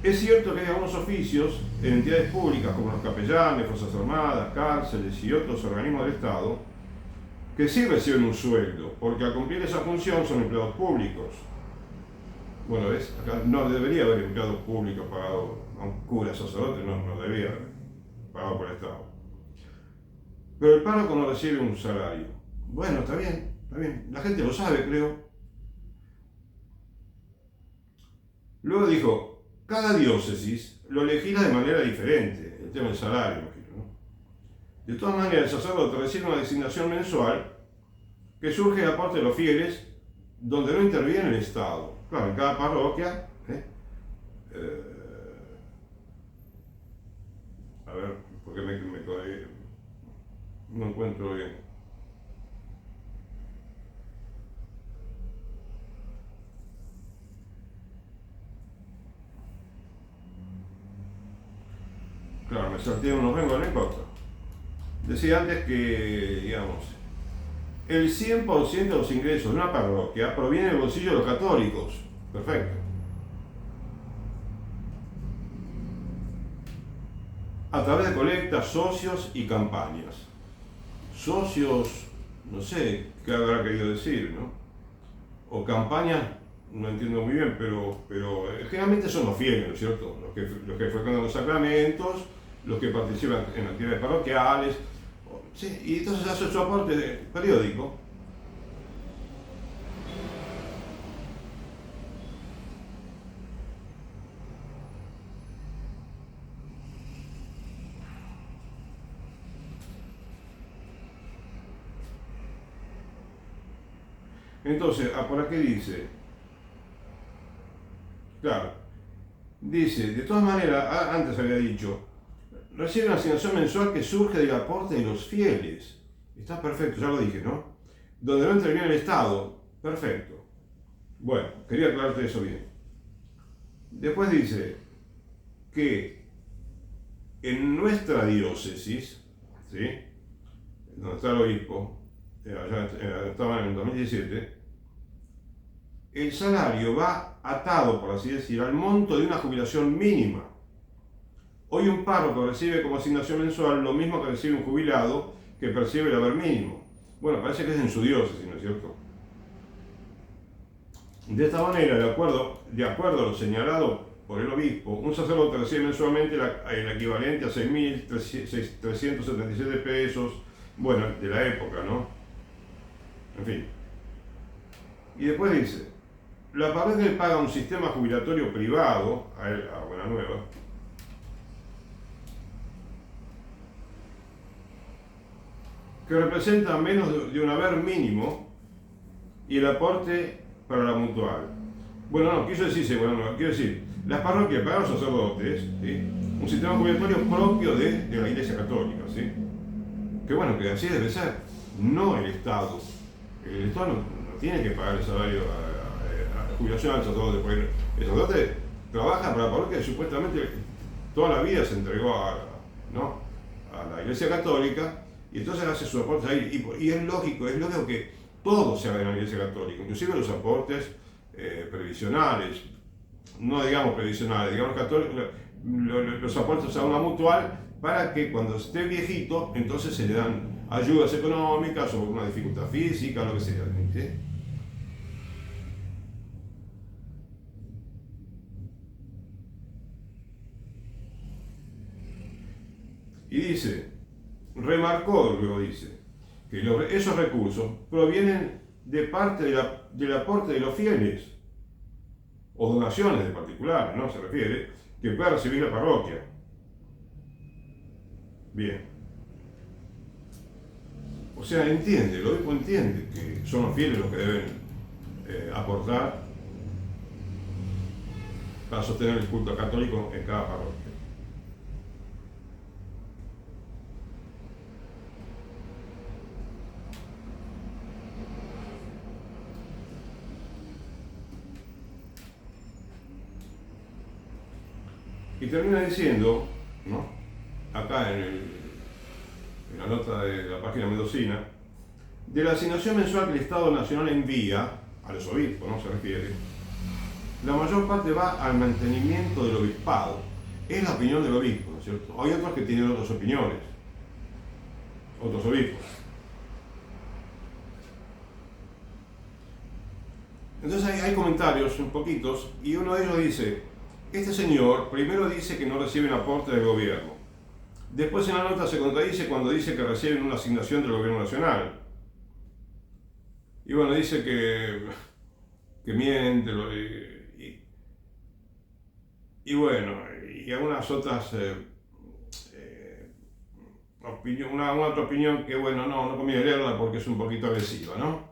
es cierto que hay algunos oficios en entidades públicas como los capellanes, fuerzas armadas, cárceles y otros organismos del Estado que sí reciben un sueldo, porque al cumplir esa función son empleados públicos. Bueno, ¿ves? Acá no debería haber empleados públicos pagados a un cura sacerdote, no debería haber pagado por el Estado. Pero el párroco no recibe un salario. Bueno, está bien. La gente lo sabe, creo. Luego dijo, cada diócesis lo legisla de manera diferente, el tema del salario, imagino, ¿no? De todas maneras, el sacerdote recibe una designación mensual que surge de aporte de los fieles, donde no interviene el Estado. Claro, en cada parroquia, a ver, porque no encuentro bien. Claro, me salté unos rengos, no importa. Decía antes que, digamos, el 100% de los ingresos de una parroquia proviene del bolsillo de los católicos. Perfecto. A través de colectas, socios y campañas. Socios, no sé qué habrá querido decir, ¿no? O campañas, no entiendo muy bien, pero generalmente son los fieles, ¿no es cierto? Los que frecuentan los sacramentos, los que participan en actividades parroquiales, sí, y entonces hace su aporte periódico. Entonces, por aquí dice, claro, dice, de todas maneras, antes había dicho, recibe una asignación mensual que surge del aporte de los fieles. Está perfecto, ya lo dije, ¿no? Donde no interviene el Estado. Perfecto. Bueno, quería aclararte eso bien. Después dice que en nuestra diócesis, ¿sí? Donde está el obispo, allá estaba en el 2017, el salario va atado, por así decir, al monto de una jubilación mínima. Hoy un párroco recibe como asignación mensual lo mismo que recibe un jubilado que percibe el haber mínimo. Bueno, parece que es en su diócesis, ¿no es cierto? De esta manera, de acuerdo a lo señalado por el obispo, un sacerdote recibe mensualmente el equivalente a 6.377 pesos, bueno, de la época, ¿no? En fin. Y después dice, la parroquia le paga un sistema jubilatorio privado a Buena Nueva, que representa menos de un haber mínimo y el aporte para la mutual. Bueno, no, quiso decirse, quiero decir, las parroquias pagan a los sacerdotes, ¿sí? Un sistema jubilatorio propio de la Iglesia Católica, ¿sí? Que bueno, que así debe ser, no el Estado. El Estado no tiene que pagar el salario a jubilación al sacerdote, porque el sacerdote trabaja para la parroquia y supuestamente toda la vida se entregó a la Iglesia Católica, y entonces hace sus aportes ahí. Y es lógico que todo se haga en la Iglesia Católica, inclusive los aportes previsionales, no digamos previsionales, digamos católicos, los aportes a una mutual, para que cuando esté viejito, entonces se le dan ayudas económicas o una dificultad física, lo que sea, ¿sí? Y dice, luego dice, que esos recursos provienen de parte del aporte de los fieles, o donaciones de particulares, ¿no? Se refiere, que pueda recibir la parroquia. Bien. O sea, el obispo entiende que son los fieles los que deben aportar para sostener el culto católico en cada parroquia. Y termina diciendo, ¿no? Acá en el en la nota de la página mendocina, de la asignación mensual que el Estado Nacional envía a los obispos, ¿no? Se refiere, la mayor parte va al mantenimiento del obispado. Es la opinión del obispo, ¿no es cierto? Hay otros que tienen otras opiniones, otros obispos. Entonces hay comentarios, un poquitos, y uno de ellos dice, este señor primero dice que no reciben aporte del gobierno. Después en la nota se contradice cuando dice que reciben una asignación del gobierno nacional. Y bueno, dice que miente, y bueno, y algunas otras una otra opinión que bueno, no conviene leerla porque es un poquito agresiva, ¿no?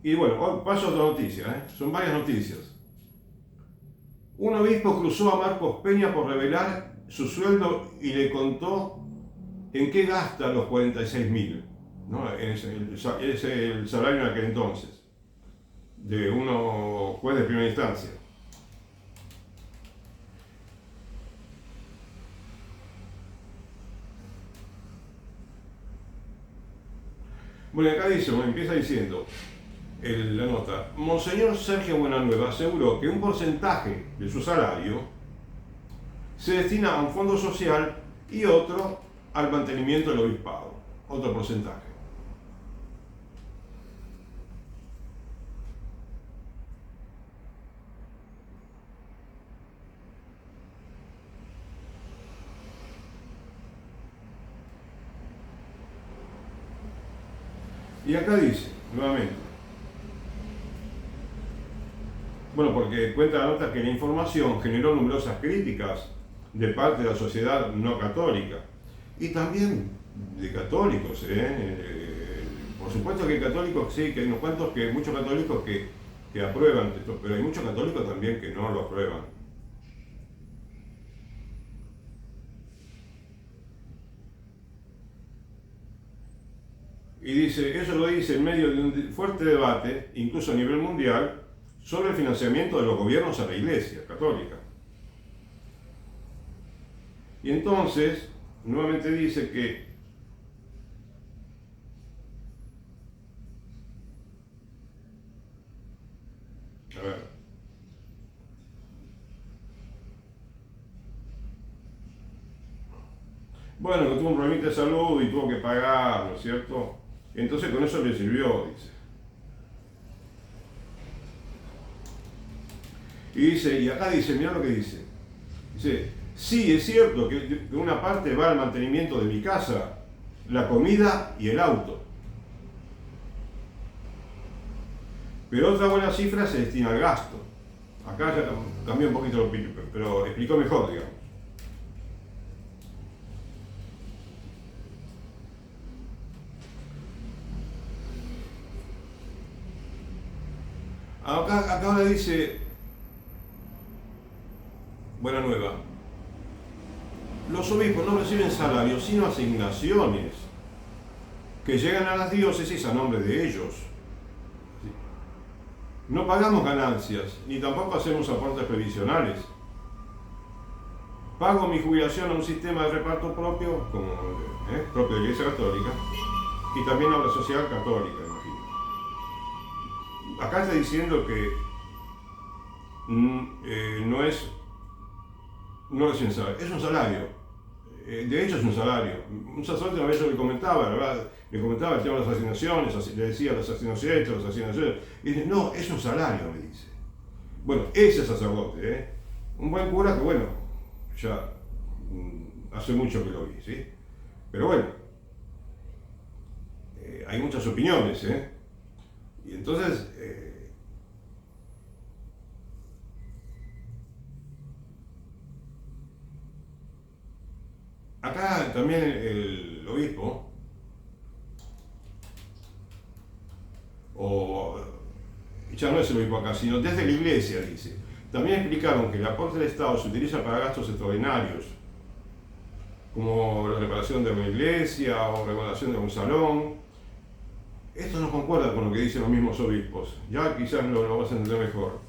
Y bueno, hoy paso a otra noticia, son varias noticias. Un obispo cruzó a Marcos Peña por revelar su sueldo y le contó en qué gasta los 46.000, ¿no? Es el salario en aquel entonces, de uno juez de primera instancia. Bueno, acá dice, empieza diciendo la nota, Monseñor Sergio Buenanueva aseguró que un porcentaje de su salario se destina a un fondo social y otro al mantenimiento del obispado, otro porcentaje. Y acá dice, nuevamente, bueno, porque cuenta la nota que la información generó numerosas críticas de parte de la sociedad no católica y también de católicos, por supuesto que hay católicos, sí, que hay unos cuantos, muchos católicos que aprueban esto, pero hay muchos católicos también que no lo aprueban. Y dice, eso lo dice en medio de un fuerte debate, incluso a nivel mundial, sobre el financiamiento de los gobiernos a la Iglesia católica. Y entonces, nuevamente dice que a ver, bueno, que tuvo un problemita de salud y tuvo que pagar, ¿no es cierto? Entonces con eso le sirvió, dice. Y dice, y acá dice, mirá lo que dice. Dice, sí, es cierto que una parte va al mantenimiento de mi casa, la comida y el auto. Pero otra buena cifra se destina al gasto. Acá ya cambió un poquito, pero explicó mejor, digamos. Acá ahora dice, Buenanueva, los obispos no reciben salarios, sino asignaciones que llegan a las diócesis a nombre de ellos. No pagamos ganancias, ni tampoco hacemos aportes previsionales. Pago mi jubilación a un sistema de reparto propio, propio de la Iglesia Católica, y también a la sociedad católica, imagino. Acá está diciendo que no reciben salario, es un salario. De hecho es un salario. Un sacerdote una vez yo le comentaba, ¿verdad? Le comentaba el tema de las asignaciones, le decía las asignaciones, y dice, no, es un salario, me dice. Bueno, ese sacerdote, un buen cura que bueno, ya hace mucho que lo vi, ¿sí? Pero bueno, hay muchas opiniones, y entonces, acá también el obispo, ya no es el obispo acá, sino desde la Iglesia, dice, también explicaron que el aporte del Estado se utiliza para gastos extraordinarios, como la reparación de una iglesia o remodelación de un salón. Esto no concuerda con lo que dicen los mismos obispos, ya quizás lo vas a entender mejor.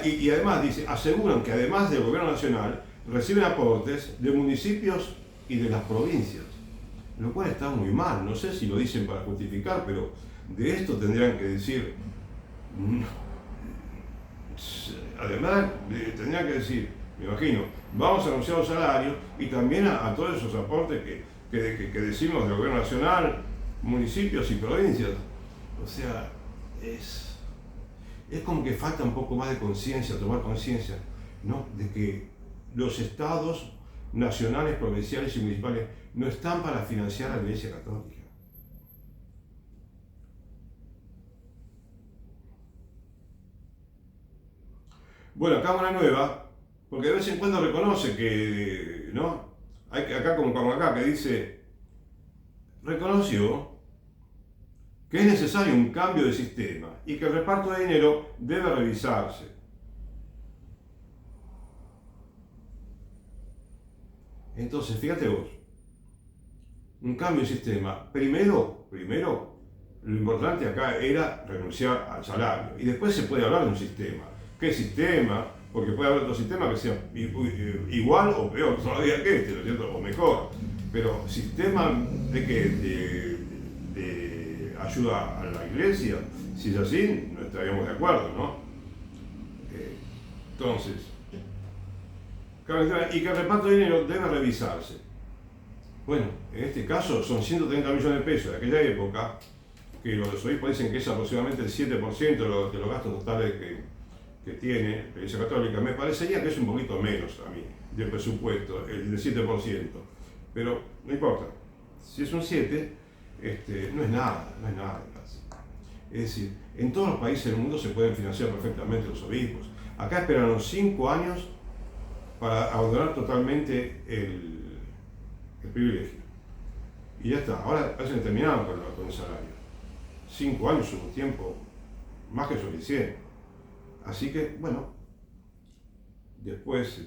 Y además dice, aseguran que además del gobierno nacional, reciben aportes de municipios y de las provincias, lo cual está muy mal. No sé si lo dicen para justificar, pero de esto tendrían que decir, además tendrían que decir, me imagino, vamos a anunciar los salarios y también a todos esos aportes que decimos del gobierno nacional, municipios y provincias. O sea, es como que falta un poco más de conciencia, tomar conciencia, ¿no?, de que los estados nacionales, provinciales y municipales no están para financiar a la Iglesia Católica. Bueno, acá una nueva, porque de vez en cuando reconoce que, ¿no? Hay acá como acá, que dice, reconoció que es necesario un cambio de sistema y que el reparto de dinero debe revisarse. Entonces, fíjate vos, un cambio de sistema. Primero, lo importante acá era renunciar al salario. Y después se puede hablar de un sistema. ¿Qué sistema? Porque puede haber otro sistema que sea igual o peor todavía que este, ¿no es cierto? O mejor. Pero sistema de qué? De ayuda a la iglesia. Si es así, no estaríamos de acuerdo, ¿no? Entonces, y que el reparto de dinero debe revisarse. Bueno, en este caso son 130 millones de pesos de aquella época, que los obispos dicen que es aproximadamente el 7% de los gastos totales que tiene la Iglesia Católica. Me parecería que es un poquito menos a mí del presupuesto, el del 7%, pero no importa. Si es un 7%, no es nada casi. Es decir, en todos los países del mundo se pueden financiar perfectamente los obispos. Acá esperaron 5 años para abandonar totalmente el privilegio. Y ya está, ahora parece que terminaron con el salario. 5 años es un tiempo más que suficiente. Así que, bueno, después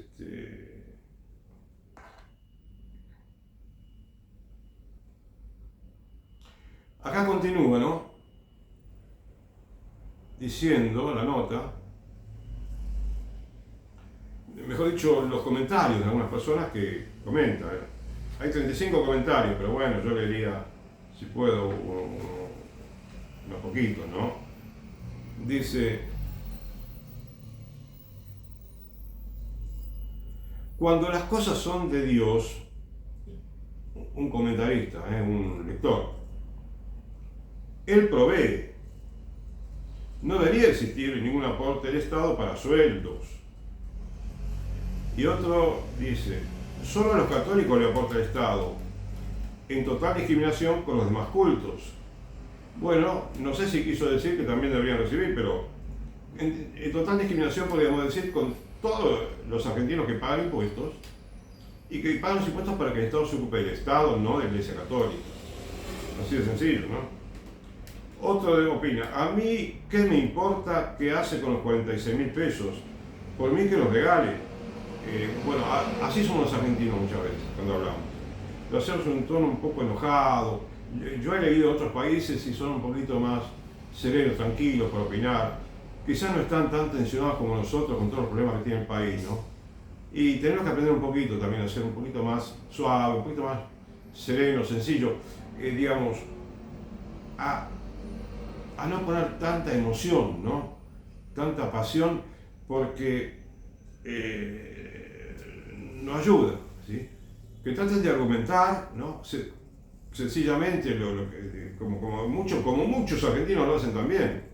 acá continúa, ¿no?, diciendo la nota, mejor dicho, los comentarios de algunas personas que comentan. Hay 35 comentarios, pero bueno, yo leería, si puedo, unos poquitos, ¿no? Dice, cuando las cosas son de Dios, un comentarista, un lector, Él provee. No debería existir ningún aporte del Estado para sueldos. Y otro dice, solo a los católicos le aporta el Estado, en total discriminación con los demás cultos. Bueno, no sé si quiso decir que también deberían recibir, pero en total discriminación podríamos decir con todos los argentinos que pagan impuestos y que pagan los impuestos para que el Estado se ocupe del Estado, no de la Iglesia Católica. Así de sencillo, ¿no? Otro opina, a mí, ¿qué me importa qué hace con los 46.000 pesos? Por mí que los regale. Bueno, así somos los argentinos muchas veces cuando hablamos. Lo hacemos en un tono un poco enojado. Yo he leído otros países y son un poquito más serenos, tranquilos para opinar. Quizás no están tan tensionados como nosotros con todos los problemas que tiene el país, ¿no? Y tenemos que aprender un poquito también a ser un poquito más suave, un poquito más sereno, sencillo, digamos, a no poner tanta emoción, ¿no? Tanta pasión, porque no ayuda, ¿sí? Que traten de argumentar, ¿no? Sencillamente, como muchos argentinos lo hacen también.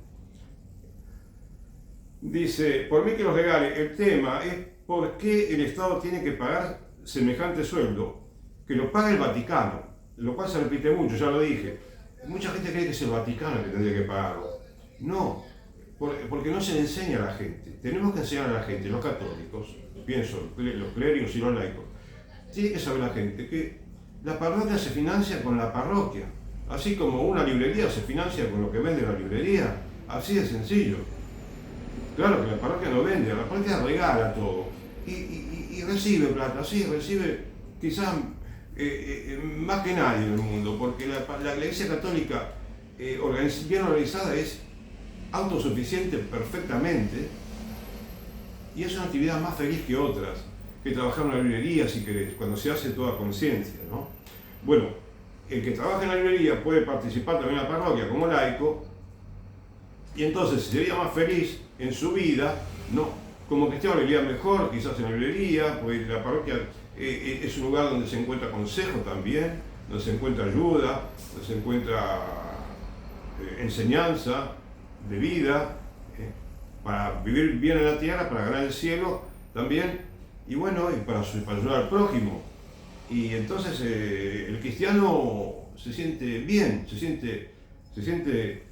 Dice, por mí que los regale, el tema es por qué el Estado tiene que pagar semejante sueldo, que lo paga el Vaticano, lo cual se repite mucho, ya lo dije. Mucha gente cree que es el Vaticano el que tendría que pagarlo. No, porque no se le enseña a la gente. Tenemos que enseñar a la gente, los católicos, pienso, los clérigos y los laicos, tiene que saber la gente que la parroquia se financia con la parroquia, así como una librería se financia con lo que vende la librería, así de sencillo. Claro que la parroquia no vende, la parroquia regala todo y recibe plata, sí, recibe quizás más que nadie en el mundo, porque la Iglesia Católica bien organizada es autosuficiente perfectamente y es una actividad más feliz que otras, que trabajar en una librería, si querés, cuando se hace toda conciencia, ¿no? Bueno, el que trabaja en la librería puede participar también en la parroquia como laico, y entonces sería más feliz en su vida, ¿no? Como cristiano le iría mejor, quizás en la librería, porque la parroquia es un lugar donde se encuentra consejo también, donde se encuentra ayuda, donde se encuentra enseñanza de vida, para vivir bien en la tierra, para ganar el cielo también, y bueno, y para ayudar al prójimo. Y entonces el cristiano se siente bien, se siente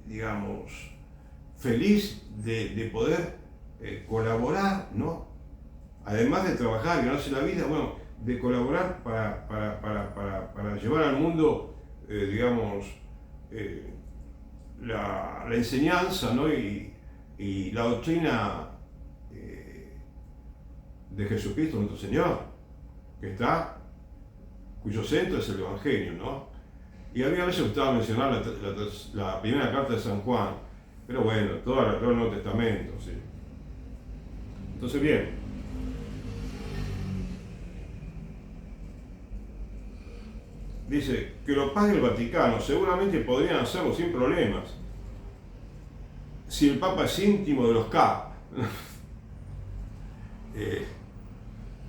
digamos, feliz de poder colaborar, ¿no? Además de trabajar y ganarse la vida, bueno, de colaborar para llevar al mundo, digamos, la enseñanza, ¿no? y la doctrina de Jesucristo nuestro Señor, cuyo centro es el Evangelio, ¿no? Y a mí a veces me gustaba mencionar la primera carta de San Juan, pero bueno, todo el Nuevo Testamento, ¿sí? Entonces, bien. Dice que lo pague el Vaticano, seguramente podrían hacerlo sin problemas, si el Papa es íntimo de los K.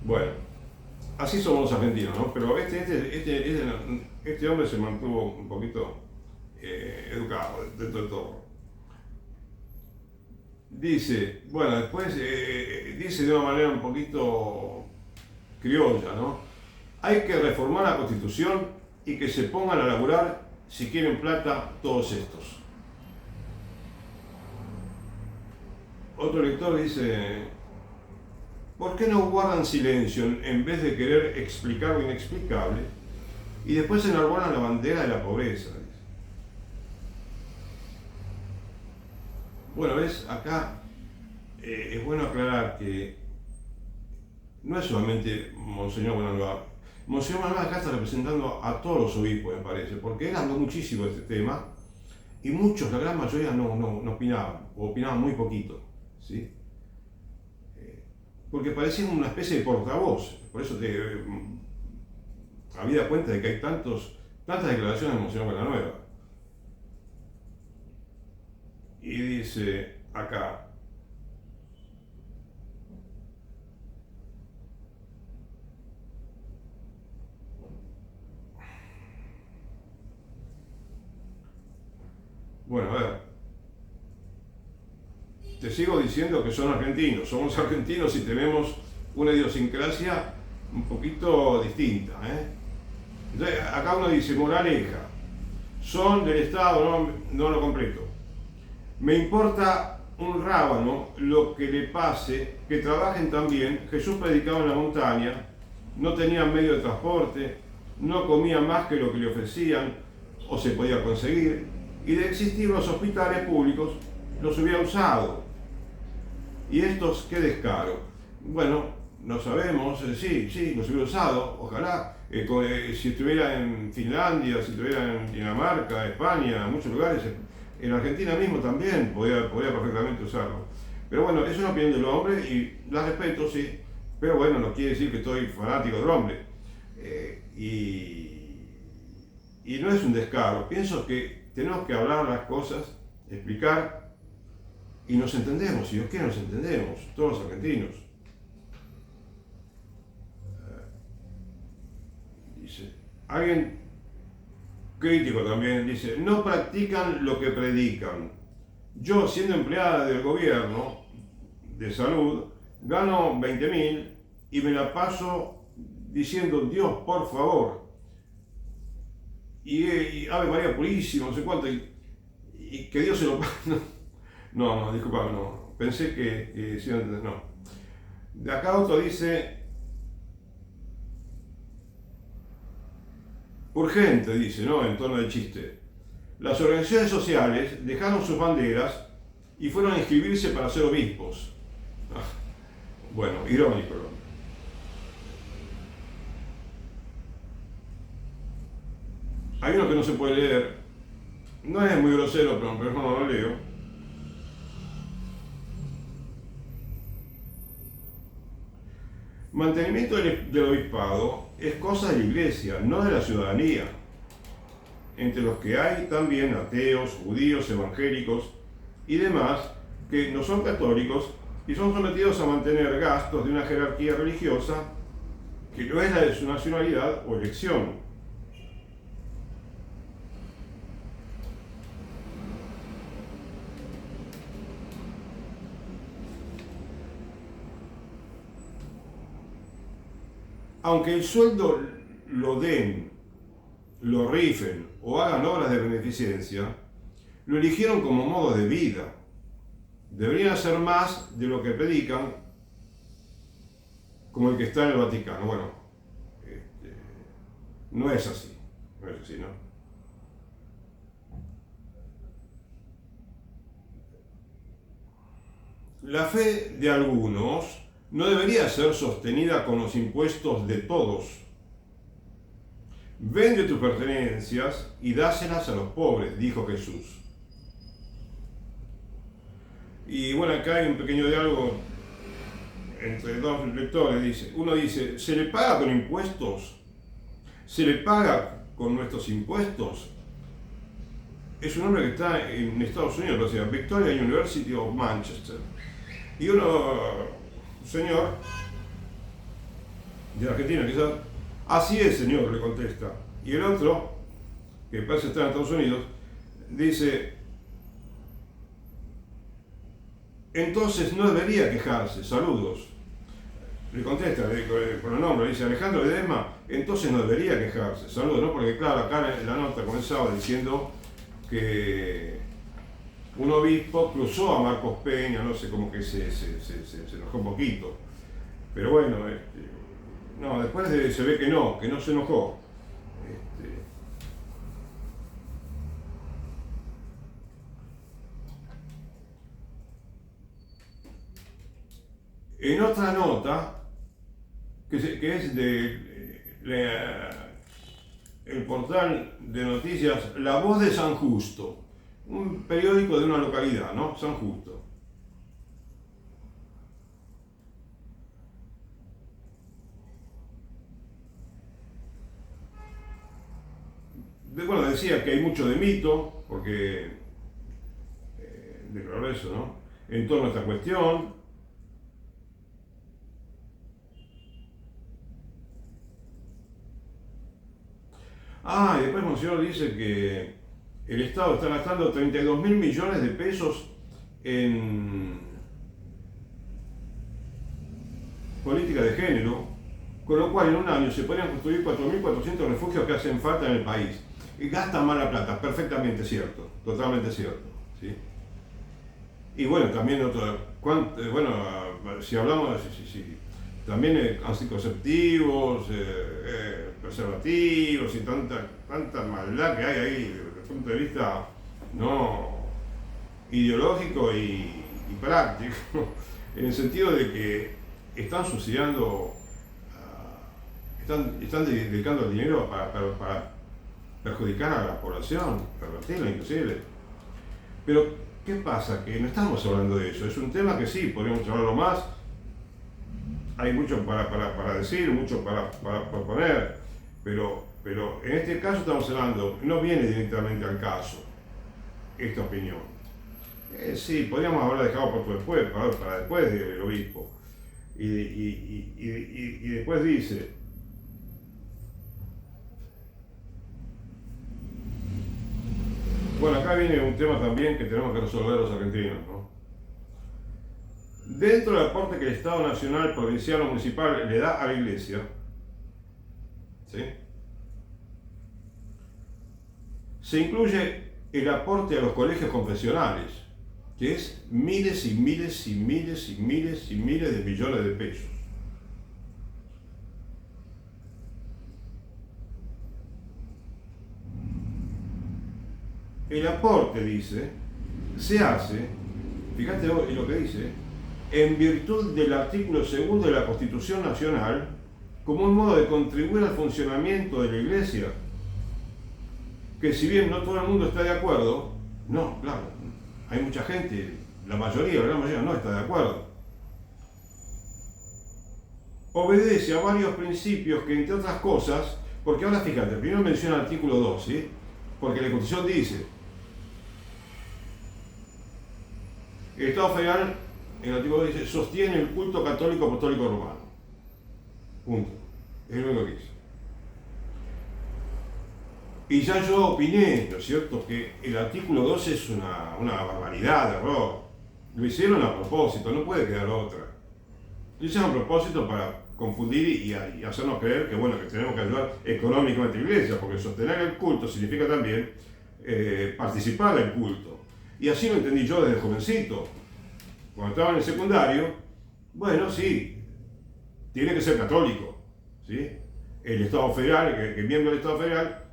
Bueno, así somos los argentinos, ¿no? Pero este hombre se mantuvo un poquito educado dentro de todo. Dice, bueno, después dice de una manera un poquito criolla, ¿no? Hay que reformar la Constitución y que se pongan a laburar si quieren plata todos estos. Otro lector dice, ¿por qué no guardan silencio en vez de querer explicar lo inexplicable y después enarbolan la bandera de la pobreza? Bueno, ves, acá es bueno aclarar que no es solamente Monseñor Bonalva. Monseñor Bonalva acá está representando a todos los obispos, me parece, porque él habló muchísimo de este tema y muchos, la gran mayoría, no opinaban, o opinaban muy poquito, ¿sí? Porque parecían una especie de portavoz, por eso había cuenta de que hay tantas declaraciones de Monseñor Bonalva. Y dice acá, bueno, a ver, te sigo diciendo que son argentinos, somos argentinos y tenemos una idiosincrasia un poquito distinta, Entonces, acá uno dice, moraleja, son del Estado, no lo completo. Me importa un rábano lo que le pase, que trabajen también. Jesús predicaba en la montaña, no tenían medio de transporte, no comían más que lo que le ofrecían o se podía conseguir, y de existir los hospitales públicos los hubiera usado. ¿Y estos qué descaro? Bueno, no sabemos, sí, los hubiera usado, ojalá, si estuviera en Finlandia, si estuviera en Dinamarca, España, en muchos lugares, en Argentina mismo también podía perfectamente usarlo. Pero bueno, es una opinión del hombre y la respeto, sí, pero bueno, no quiere decir que estoy fanático del hombre. Y no es un descaro, pienso que tenemos que hablar las cosas, explicar, y nos entendemos, si Dios quiere nos entendemos, todos los argentinos. Dice, alguien crítico también dice, no practican lo que predican. Yo, siendo empleada del gobierno de salud, gano 20.000 y me la paso diciendo, Dios, por favor, y Ave María Purísima, no sé cuánto, y que Dios se lo pague. No, disculpa, no. Pensé que sí, no. De acá otro dice, urgente, dice, ¿no? En torno del chiste. Las organizaciones sociales dejaron sus banderas y fueron a inscribirse para ser obispos. Bueno, irónico. Hay uno que no se puede leer. No es muy grosero, pero mejor no lo leo. Mantenimiento del obispado es cosa de la iglesia, no de la ciudadanía, entre los que hay también ateos, judíos, evangélicos y demás que no son católicos y son sometidos a mantener gastos de una jerarquía religiosa que no es la de su nacionalidad o elección. Aunque el sueldo lo den, lo rifen o hagan obras de beneficencia, lo eligieron como modo de vida. Deberían hacer más de lo que predican, como el que está en el Vaticano. Bueno, no es así, no es así, ¿no? La fe de algunos no debería ser sostenida con los impuestos de todos. Vende tus pertenencias y dáselas a los pobres, dijo Jesús. Y bueno, acá hay un pequeño diálogo entre dos lectores. Dice, uno dice, ¿se le paga con impuestos? ¿Se le paga con nuestros impuestos? Es un hombre que está en Estados Unidos, o sea, Victoria University of Manchester. Y uno, señor, de Argentina quizás, así es, señor, le contesta. Y el otro, que parece estar en Estados Unidos, dice, entonces no debería quejarse, saludos. Le contesta con el nombre, dice Alejandro Ledesma, entonces no debería quejarse, saludos, ¿no? Porque claro, acá la nota comenzaba diciendo que un obispo cruzó a Marcos Peña, no sé, como que se enojó un poquito. Pero bueno, no, después se ve que no se enojó. En otra nota, que es el portal de noticias La Voz de San Justo, un periódico de una localidad, ¿no? San Justo. Bueno, decía que hay mucho de mito, porque declaró eso, ¿no? En torno a esta cuestión. Y después Monseñor dice que el Estado está gastando 32.000 millones de pesos en política de género, con lo cual en un año se podrían construir 4.400 refugios que hacen falta en el país. Y gastan mal la plata, perfectamente cierto, totalmente cierto, ¿sí? Y bueno, también si hablamos también anticonceptivos, preservativos y tanta maldad que hay ahí desde el punto de vista no ideológico y práctico, en el sentido de que están subsidiando, están dedicando el dinero para perjudicar a la población, pervertirla inclusive. Pero, ¿qué pasa? Que no estamos hablando de eso, es un tema que sí, podríamos hablarlo más. Hay mucho para decir, mucho para proponer, pero en este caso estamos hablando, no viene directamente al caso esta opinión. Sí, podríamos haber dejado para después del obispo. Y después dice, bueno, acá viene un tema también que tenemos que resolver los argentinos, ¿no? Dentro del aporte que el Estado nacional, provincial o municipal le da a la iglesia, ¿sí?, se incluye el aporte a los colegios confesionales, que es miles y miles y miles y miles y miles de millones de pesos. El aporte, dice, se hace, fíjate lo que dice, en virtud del artículo 2 de la Constitución Nacional, como un modo de contribuir al funcionamiento de la Iglesia, que si bien no todo el mundo está de acuerdo, no, claro, hay mucha gente, la gran mayoría no está de acuerdo. obedece a varios principios que, entre otras cosas, porque ahora fíjate, primero menciona el artículo 2, ¿sí? Porque la Constitución dice, el Estado Federal, en el artículo 2 dice, sostiene el culto católico apostólico romano. Punto. Es lo único que dice. Y ya yo opiné, ¿no es cierto?, que el artículo 2 es una barbaridad de error. Lo hicieron a propósito, no puede quedar otra. Lo hicieron a propósito para confundir y hacernos creer que, bueno, que tenemos que ayudar económicamente a la iglesia, porque sostener el culto significa también participar del culto. Y así lo entendí yo desde jovencito. Cuando estaba en el secundario, bueno, sí, tiene que ser católico, ¿sí? El Estado Federal, el miembro del Estado Federal,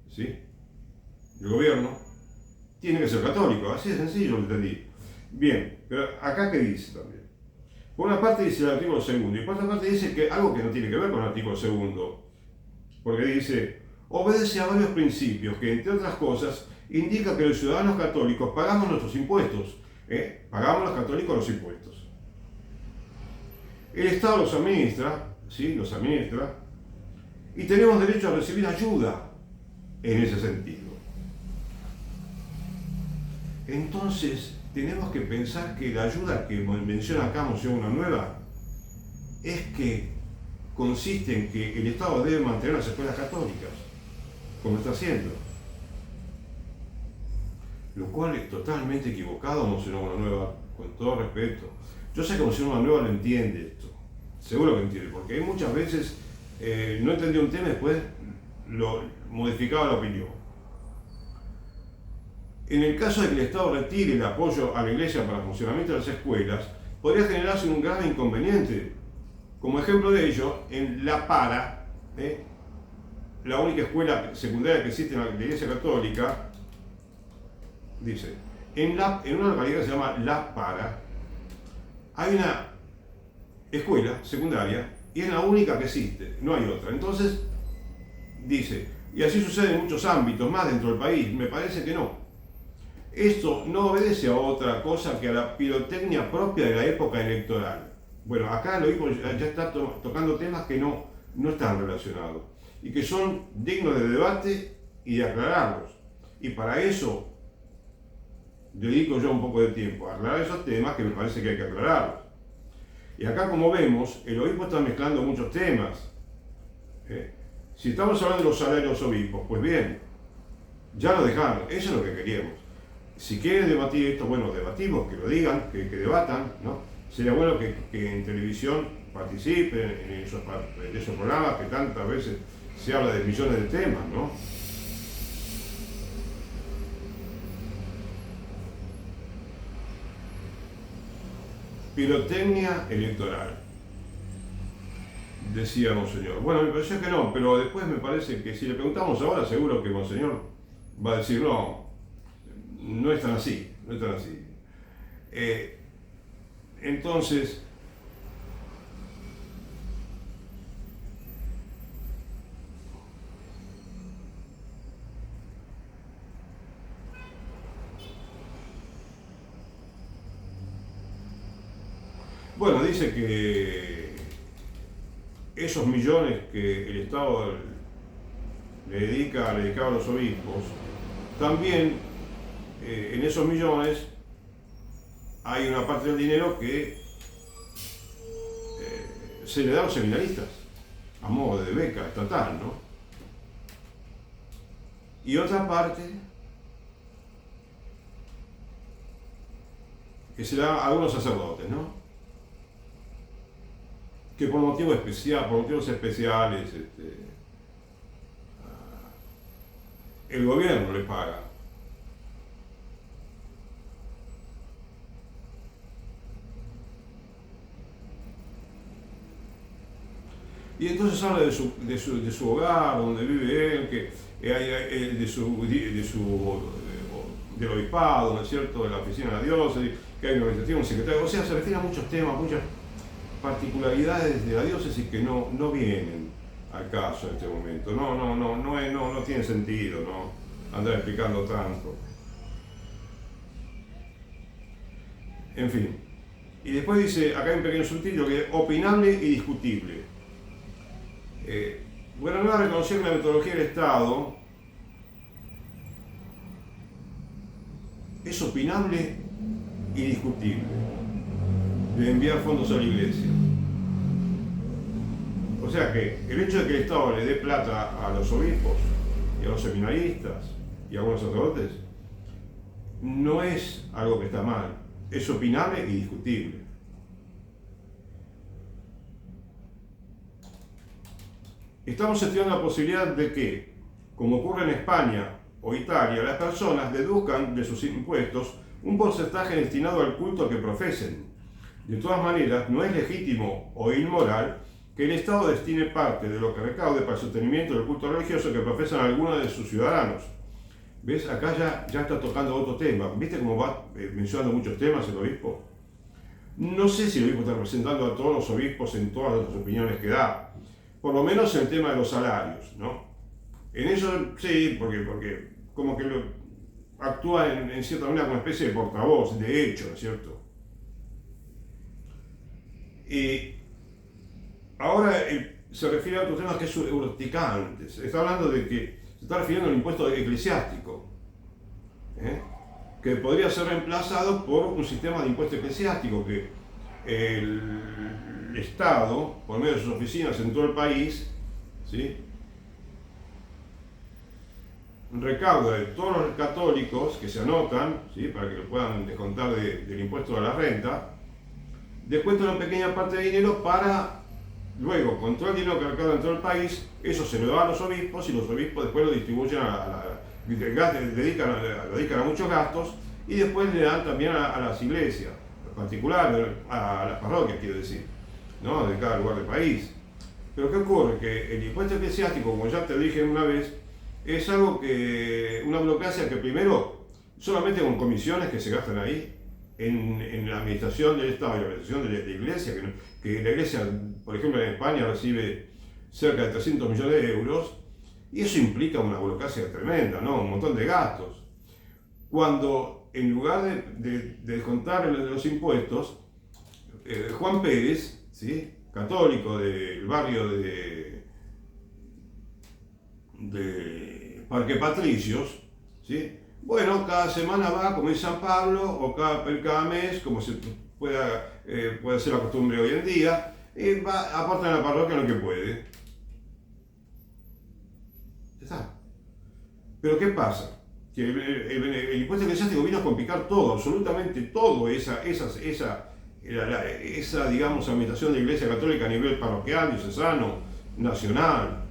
¿sí?, el gobierno, tiene que ser católico, así de sencillo lo entendí. Bien, pero acá ¿qué dice también? Por una parte dice el artículo 2 y por otra parte dice que algo que no tiene que ver con el artículo 2, porque dice, obedece a varios principios que, entre otras cosas, indica que los ciudadanos católicos pagamos nuestros impuestos, pagamos los católicos los impuestos. El Estado los administra, ¿sí?, los administra, y tenemos derecho a recibir ayuda en ese sentido. Entonces, tenemos que pensar que la ayuda que menciona acá Monseñor Villanueva es que consiste en que el Estado debe mantener las escuelas católicas, como está haciendo. Lo cual es totalmente equivocado, Monseñor Villanueva, con todo respeto. Yo sé que Monseñor Villanueva lo entiende esto, seguro que entiende, porque hay muchas veces no entendía un tema y después lo modificaba la opinión. En el caso de que el Estado retire el apoyo a la Iglesia para el funcionamiento de las escuelas, podría generarse un grave inconveniente. Como ejemplo de ello, en La Para, la única escuela secundaria que existe en la Iglesia Católica, dice, en una localidad que se llama La Para, hay una escuela secundaria y es la única que existe, no hay otra. Entonces, dice, y así sucede en muchos ámbitos más dentro del país, me parece que no. Esto no obedece a otra cosa que a la pirotecnia propia de la época electoral. Bueno, acá lo digo, ya está tocando temas que no están relacionados y que son dignos de debate y de aclararlos. Y para eso dedico yo un poco de tiempo a aclarar esos temas que me parece que hay que aclararlos. Y acá, como vemos, el obispo está mezclando muchos temas. Si estamos hablando de los salarios de los obispos, pues bien, ya lo dejaron, eso es lo que queríamos. Si quieren debatir esto, bueno, debatimos, que lo digan, que debatan, ¿no? Sería bueno que en televisión participen en esos programas que tantas veces se habla de millones de temas, ¿no? Pirotecnia electoral, decía Monseñor. Bueno, me pareció que no, pero después me parece que si le preguntamos ahora, seguro que Monseñor va a decir no, no es tan así, no es tan así. Entonces, bueno, dice que esos millones que el Estado le dedicaba a los obispos, también en esos millones hay una parte del dinero que se le da a los seminaristas, a modo de beca estatal, ¿no? Y otra parte que se le da a algunos sacerdotes, ¿no? Que por motivos especiales, el gobierno le paga. Y entonces habla de su hogar, donde vive él, que del obispado, ¿no es cierto?, de la oficina de la diócesis, que hay una organización, un secretario. O sea, se refiere a muchos temas, muchas particularidades de la diócesis que no vienen al caso en este momento. No tiene sentido, ¿no?, andar explicando tanto. En fin, Y después dice, acá hay un pequeño subtítulo que es opinable y discutible. Bueno, no reconoció que la metodología del Estado es opinable y discutible de enviar fondos a la iglesia. O sea que el hecho de que el Estado le dé plata a los obispos y a los seminaristas y a algunos sacerdotes no es algo que está mal, es opinable y discutible. Estamos estudiando la posibilidad de que, como ocurre en España o Italia, las personas deduzcan de sus impuestos un porcentaje destinado al culto que profesen. De todas maneras, no es legítimo o inmoral que el Estado destine parte de lo que recaude para el sostenimiento del culto religioso que profesan algunos de sus ciudadanos. ¿Ves? Acá ya está tocando otro tema. ¿Viste cómo va mencionando muchos temas el obispo? No sé si el obispo está representando a todos los obispos en todas las opiniones que da. Por lo menos en el tema de los salarios, ¿no? En eso sí, porque como que actúa en cierta manera como especie de portavoz, de hecho, ¿no es cierto? Y ahora se refiere a otro tema que es urticante. Se está hablando de que se está refiriendo al impuesto eclesiástico, que podría ser reemplazado por un sistema de impuesto eclesiástico que el Estado, por medio de sus oficinas en todo el país, ¿sí?, recauda de todos los católicos que se anotan, ¿sí?, para que lo puedan descontar del impuesto a la renta, descuenta una pequeña parte de dinero para, luego, con todo el dinero que recauda en todo el país, eso se lo da a los obispos y los obispos después lo distribuyen lo dedican a muchos gastos y después le dan también a las iglesias, en particular a las parroquias, quiero decir, ¿no?, de cada lugar del país. Pero ¿qué ocurre? Que el impuesto eclesiástico, como ya te dije una vez, es algo que, una burocracia que primero, solamente con comisiones que se gastan ahí, en la administración del Estado y la administración de la iglesia, que la iglesia, por ejemplo, en España recibe cerca de 300 millones de euros, y eso implica una burocracia tremenda, ¿no?, un montón de gastos. Cuando, en lugar de descontar los impuestos, Juan Pérez, ¿sí?, católico del barrio de Parque Patricios, ¿sí?, bueno, cada semana va, como es San Pablo, o cada mes, como se puede ser la costumbre hoy en día, y va, aporta en la parroquia lo que puede. Ya está. Pero ¿qué pasa? Que el impuesto eclesiástico vino a complicar todo, absolutamente todo, esa digamos, administración de la Iglesia Católica a nivel parroquial, diocesano, nacional,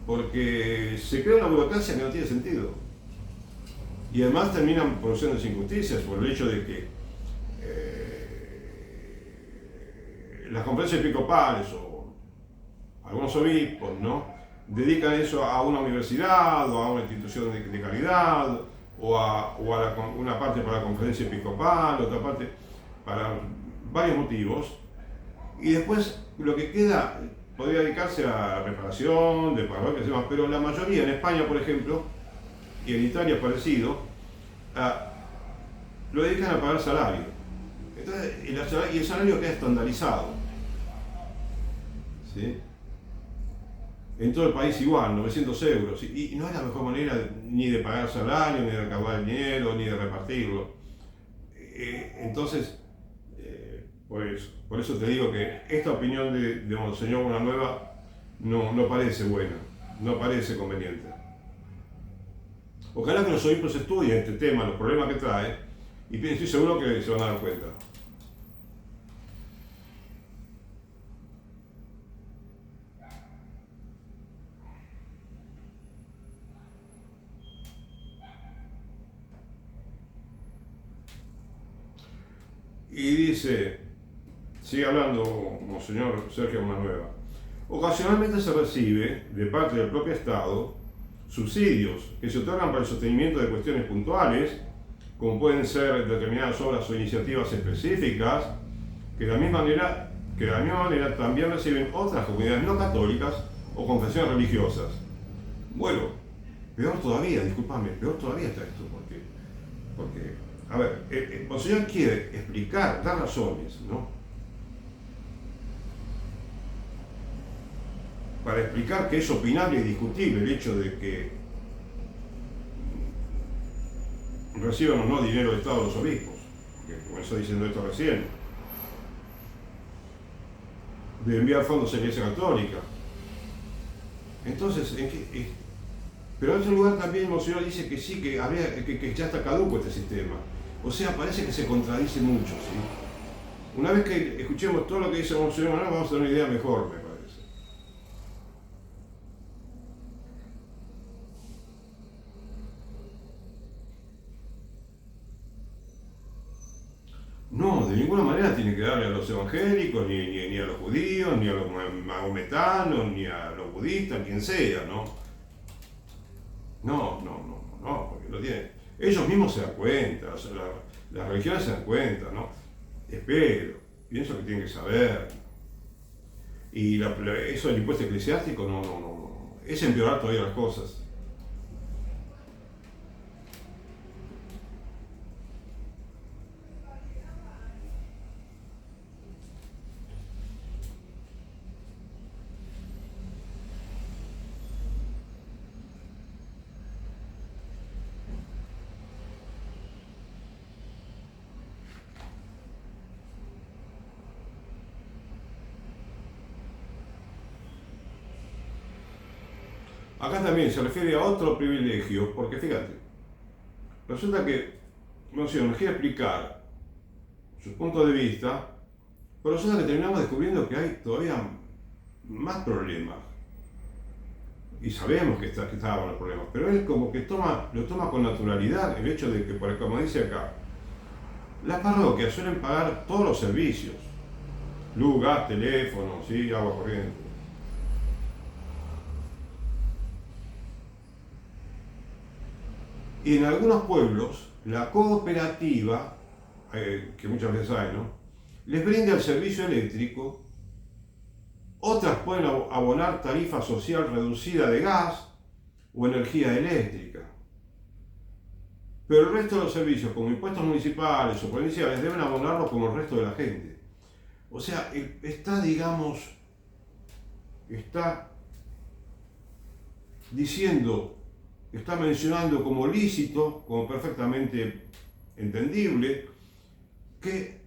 porque se crea una burocracia que no tiene sentido. Y además terminan produciendo injusticias por el hecho de que las conferencias episcopales o algunos obispos, ¿no?, dedican eso a una universidad o a una institución de caridad o a una parte para la conferencia episcopal, otra parte para varios motivos, y después lo que queda podría dedicarse a reparación de parroquias y demás, pero la mayoría en España, por ejemplo, y en Italia es parecido, lo dedican a pagar salario. Entonces, y el salario queda estandarizado, ¿sí?, en todo el país igual, 900 euros, y no es la mejor manera ni de pagar salario, ni de recaudar el dinero, ni de repartirlo. Entonces, por eso te digo que esta opinión de Monseñor Bonanueva no parece buena, no parece conveniente. Ojalá que los obispos estudien este tema, los problemas que trae, y estoy seguro que se van a dar cuenta. Y dice, sigue hablando Monseñor Sergio Bonanueva, ocasionalmente se recibe de parte del propio Estado subsidios que se otorgan para el sostenimiento de cuestiones puntuales, como pueden ser determinadas obras o iniciativas específicas, que de la misma manera también reciben otras comunidades no católicas o confesiones religiosas. Bueno, peor todavía, discúlpame, peor todavía está esto, porque A ver, Monseñor quiere explicar, dar razones, ¿no? Para explicar que es opinable y discutible el hecho de que reciban o no dinero de Estado los obispos, que comenzó diciendo esto recién, de enviar fondos a la Iglesia Católica. Entonces, pero en otro lugar también el Monseñor dice que sí, que ya está caduco este sistema. O sea, parece que se contradice mucho, ¿sí? Una vez que escuchemos todo lo que dice el Monseñor, vamos a tener una idea mejor, me parece. No, de ninguna manera tiene que darle a los evangélicos, ni a los judíos, ni a los mahometanos, ni a los budistas, quien sea, ¿no? No, porque lo tienen. Ellos mismos se dan cuenta, o sea, las religiones se dan cuenta, ¿no? Espero, pienso que tienen que saber. Y eso del impuesto eclesiástico, no. Es empeorar todavía las cosas. Acá también se refiere a otro privilegio, porque fíjate, resulta que Monseñor nos quiere explicar su punto de vista, pero resulta que terminamos descubriendo que hay todavía más problemas. Y sabemos que estaban los problemas, pero él como que lo toma con naturalidad el hecho de que, como dice acá, las parroquias suelen pagar todos los servicios, luz, gas, teléfono, ¿sí? Agua corriente. Y en algunos pueblos, la cooperativa, que muchas veces hay, ¿no?, les brinda el servicio eléctrico, otras pueden abonar tarifa social reducida de gas o energía eléctrica. Pero el resto de los servicios, como impuestos municipales o provinciales, deben abonarlos como el resto de la gente. O sea, está diciendo, está mencionando como lícito, como perfectamente entendible, que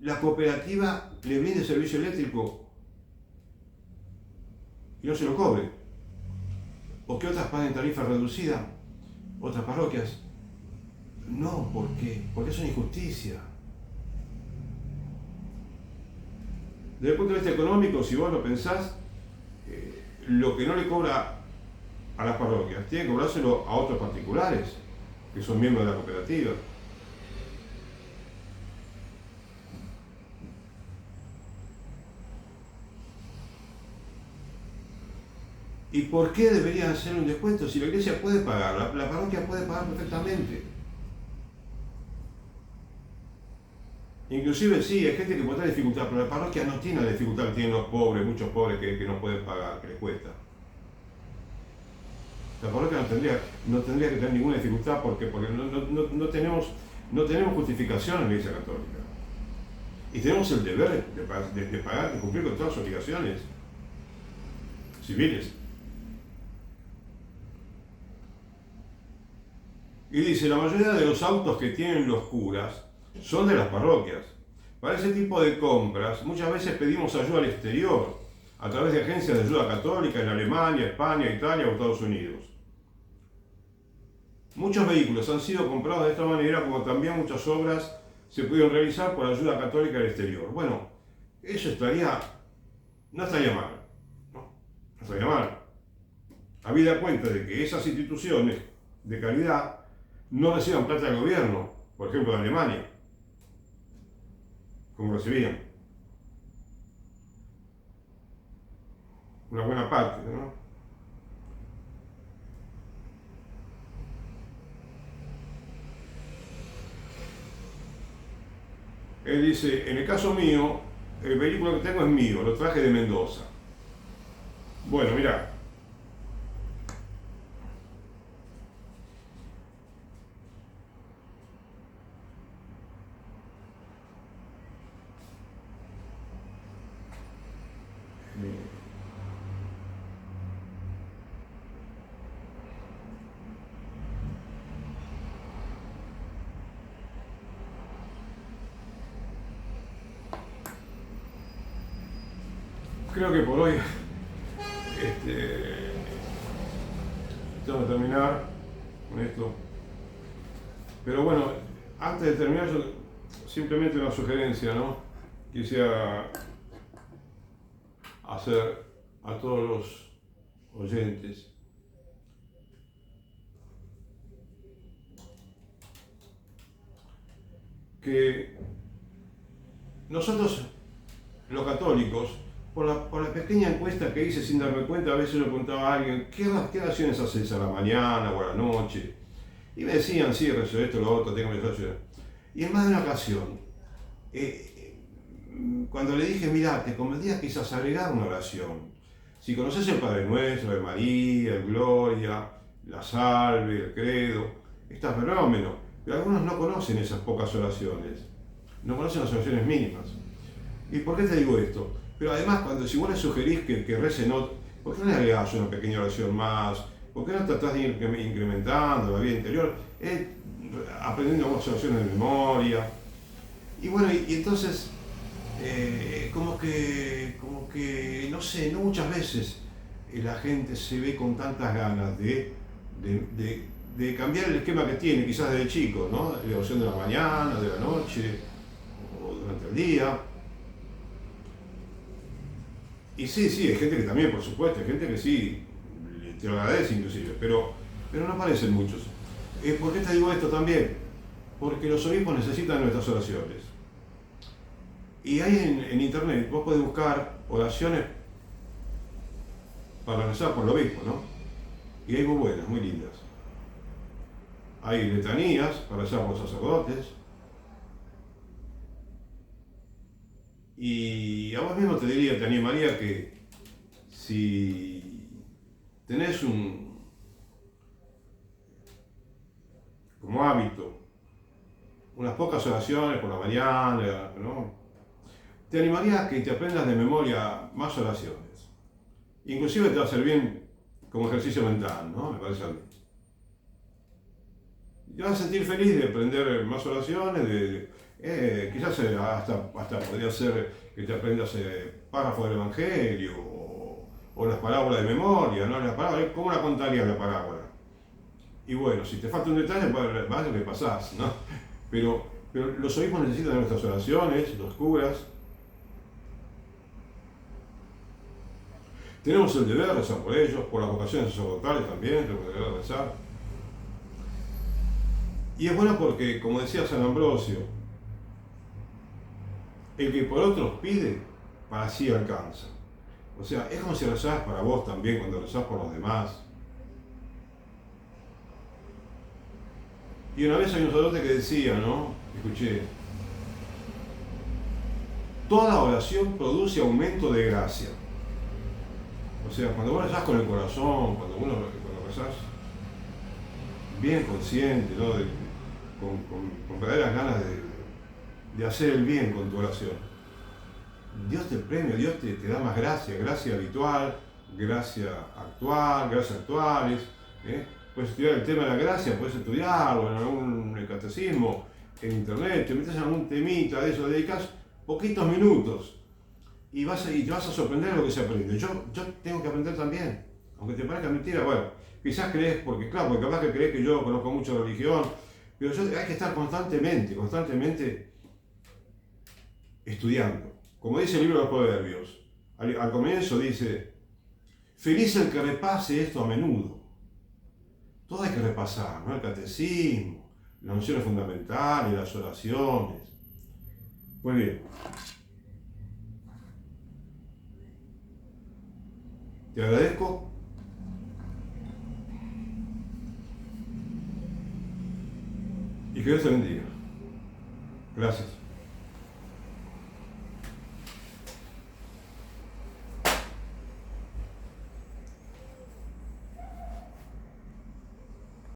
la cooperativa le brinde servicio eléctrico y no se lo cobre. O que otras paguen tarifa reducida, otras parroquias. No, ¿por qué? Porque es una injusticia. Desde el punto de vista económico, si vos lo pensás, lo que no le cobra a las parroquias, tiene que cobrárselo a otros particulares, que son miembros de la cooperativa. ¿Y por qué deberían hacer un descuento? Si la iglesia puede pagar, la parroquia puede pagar perfectamente. Inclusive sí, hay gente que puede tener dificultad, pero la parroquia no tiene la dificultad que tienen los pobres, muchos pobres que no pueden pagar, que les cuesta. La parroquia no tendría que tener ninguna dificultad porque no tenemos justificación en la Iglesia Católica. Y tenemos el deber de pagar, de cumplir con todas las obligaciones civiles. Y dice, la mayoría de los autos que tienen los curas son de las parroquias. Para ese tipo de compras, muchas veces pedimos ayuda al exterior, a través de agencias de ayuda católica en Alemania, España, Italia o Estados Unidos. Muchos vehículos han sido comprados de esta manera, como también muchas obras se pudieron realizar por ayuda católica al exterior. Bueno, eso no estaría mal, no estaría mal. Habida cuenta de que esas instituciones de calidad no reciban plata del gobierno, por ejemplo de Alemania, como recibían. Una buena parte, ¿no? Él dice, en el caso mío, el vehículo que tengo es mío, lo traje de Mendoza. Bueno, mirá. Creo que por hoy tengo que terminar con esto. Pero bueno, antes de terminar, yo simplemente una sugerencia, ¿no? Quisiera hacer a todos los oyentes que nosotros, los católicos, por la pequeña encuesta que hice sin darme cuenta, a veces yo preguntaba a alguien, ¿qué oraciones haces a la mañana o a la noche? Y me decían, sí, rezo esto, lo otro, tengo mis oraciones. Y en más de una ocasión, cuando le dije, mira, te convendría quizás agregar una oración. Si conoces el Padre Nuestro, el María, el Gloria, la Salve, el Credo, está fenómeno. Pero algunos no conocen esas pocas oraciones, no conocen las oraciones mínimas. ¿Y por qué te digo esto? Pero además, si vos le sugerís que recen, ¿por qué no le agregás una pequeña oración más? ¿Por qué no tratás de ir incrementando la vida interior? Aprendiendo más oraciones de memoria. Y bueno, y entonces, como que, no sé, no muchas veces la gente se ve con tantas ganas de cambiar el esquema que tiene, quizás desde chico, ¿no? La oración de la mañana, de la noche, o durante el día. Y sí, hay gente que también, por supuesto, hay gente que sí, te lo agradece inclusive, pero no parecen muchos. ¿Por qué te digo esto también? Porque los obispos necesitan nuestras oraciones. Y hay en internet, vos podés buscar oraciones para rezar por el obispo, ¿no? Y hay muy buenas, muy lindas. Hay letanías para rezar por los sacerdotes. Y a vos mismo te diría, te animaría que si tenés como hábito unas pocas oraciones por la mañana, ¿no? Te animaría a que te aprendas de memoria más oraciones. Inclusive te va a hacer bien como ejercicio mental, ¿no? Me parece a mí. Te vas a sentir feliz de aprender más oraciones, quizás hasta podría ser que te aprendas párrafos del Evangelio o las parábolas de memoria, ¿no? Las parábolas, ¿cómo la contarías la parábola? Y bueno, si te falta un detalle, vas a repasás, ¿no? Pero los obispos necesitan nuestras oraciones, los curas. Tenemos el deber de rezar por ellos, por las vocaciones sacerdotales también, tenemos el deber de rezar. Y es bueno porque, como decía San Ambrosio, el que por otros pide, para sí alcanza. O sea, es como si rezás para vos también, cuando rezás por los demás. Y una vez hay un sacerdote que decía, ¿no? Escuché, toda oración produce aumento de gracia. O sea, cuando vos rezás con el corazón, cuando rezás bien consciente, ¿no? Con verdaderas ganas de hacer el bien con tu oración, Dios te premia, Dios te da más gracia habitual, gracias actuales. Puedes estudiar el tema de la gracia, puedes estudiarlo en algún catecismo, en internet, te metes en algún temita de eso, dedicas poquitos minutos y te vas a sorprender de lo que se aprende. Yo tengo que aprender también, aunque te parezca mentira, bueno, quizás crees, porque capaz que crees que yo conozco mucho de religión, pero hay que estar constantemente estudiando. Como dice el libro de los Proverbios, al comienzo dice, feliz el que repase esto a menudo. Todo hay que repasar, ¿no? El catecismo, las nociones fundamentales, las oraciones. Muy bien. Te agradezco. Y que Dios te bendiga. Gracias.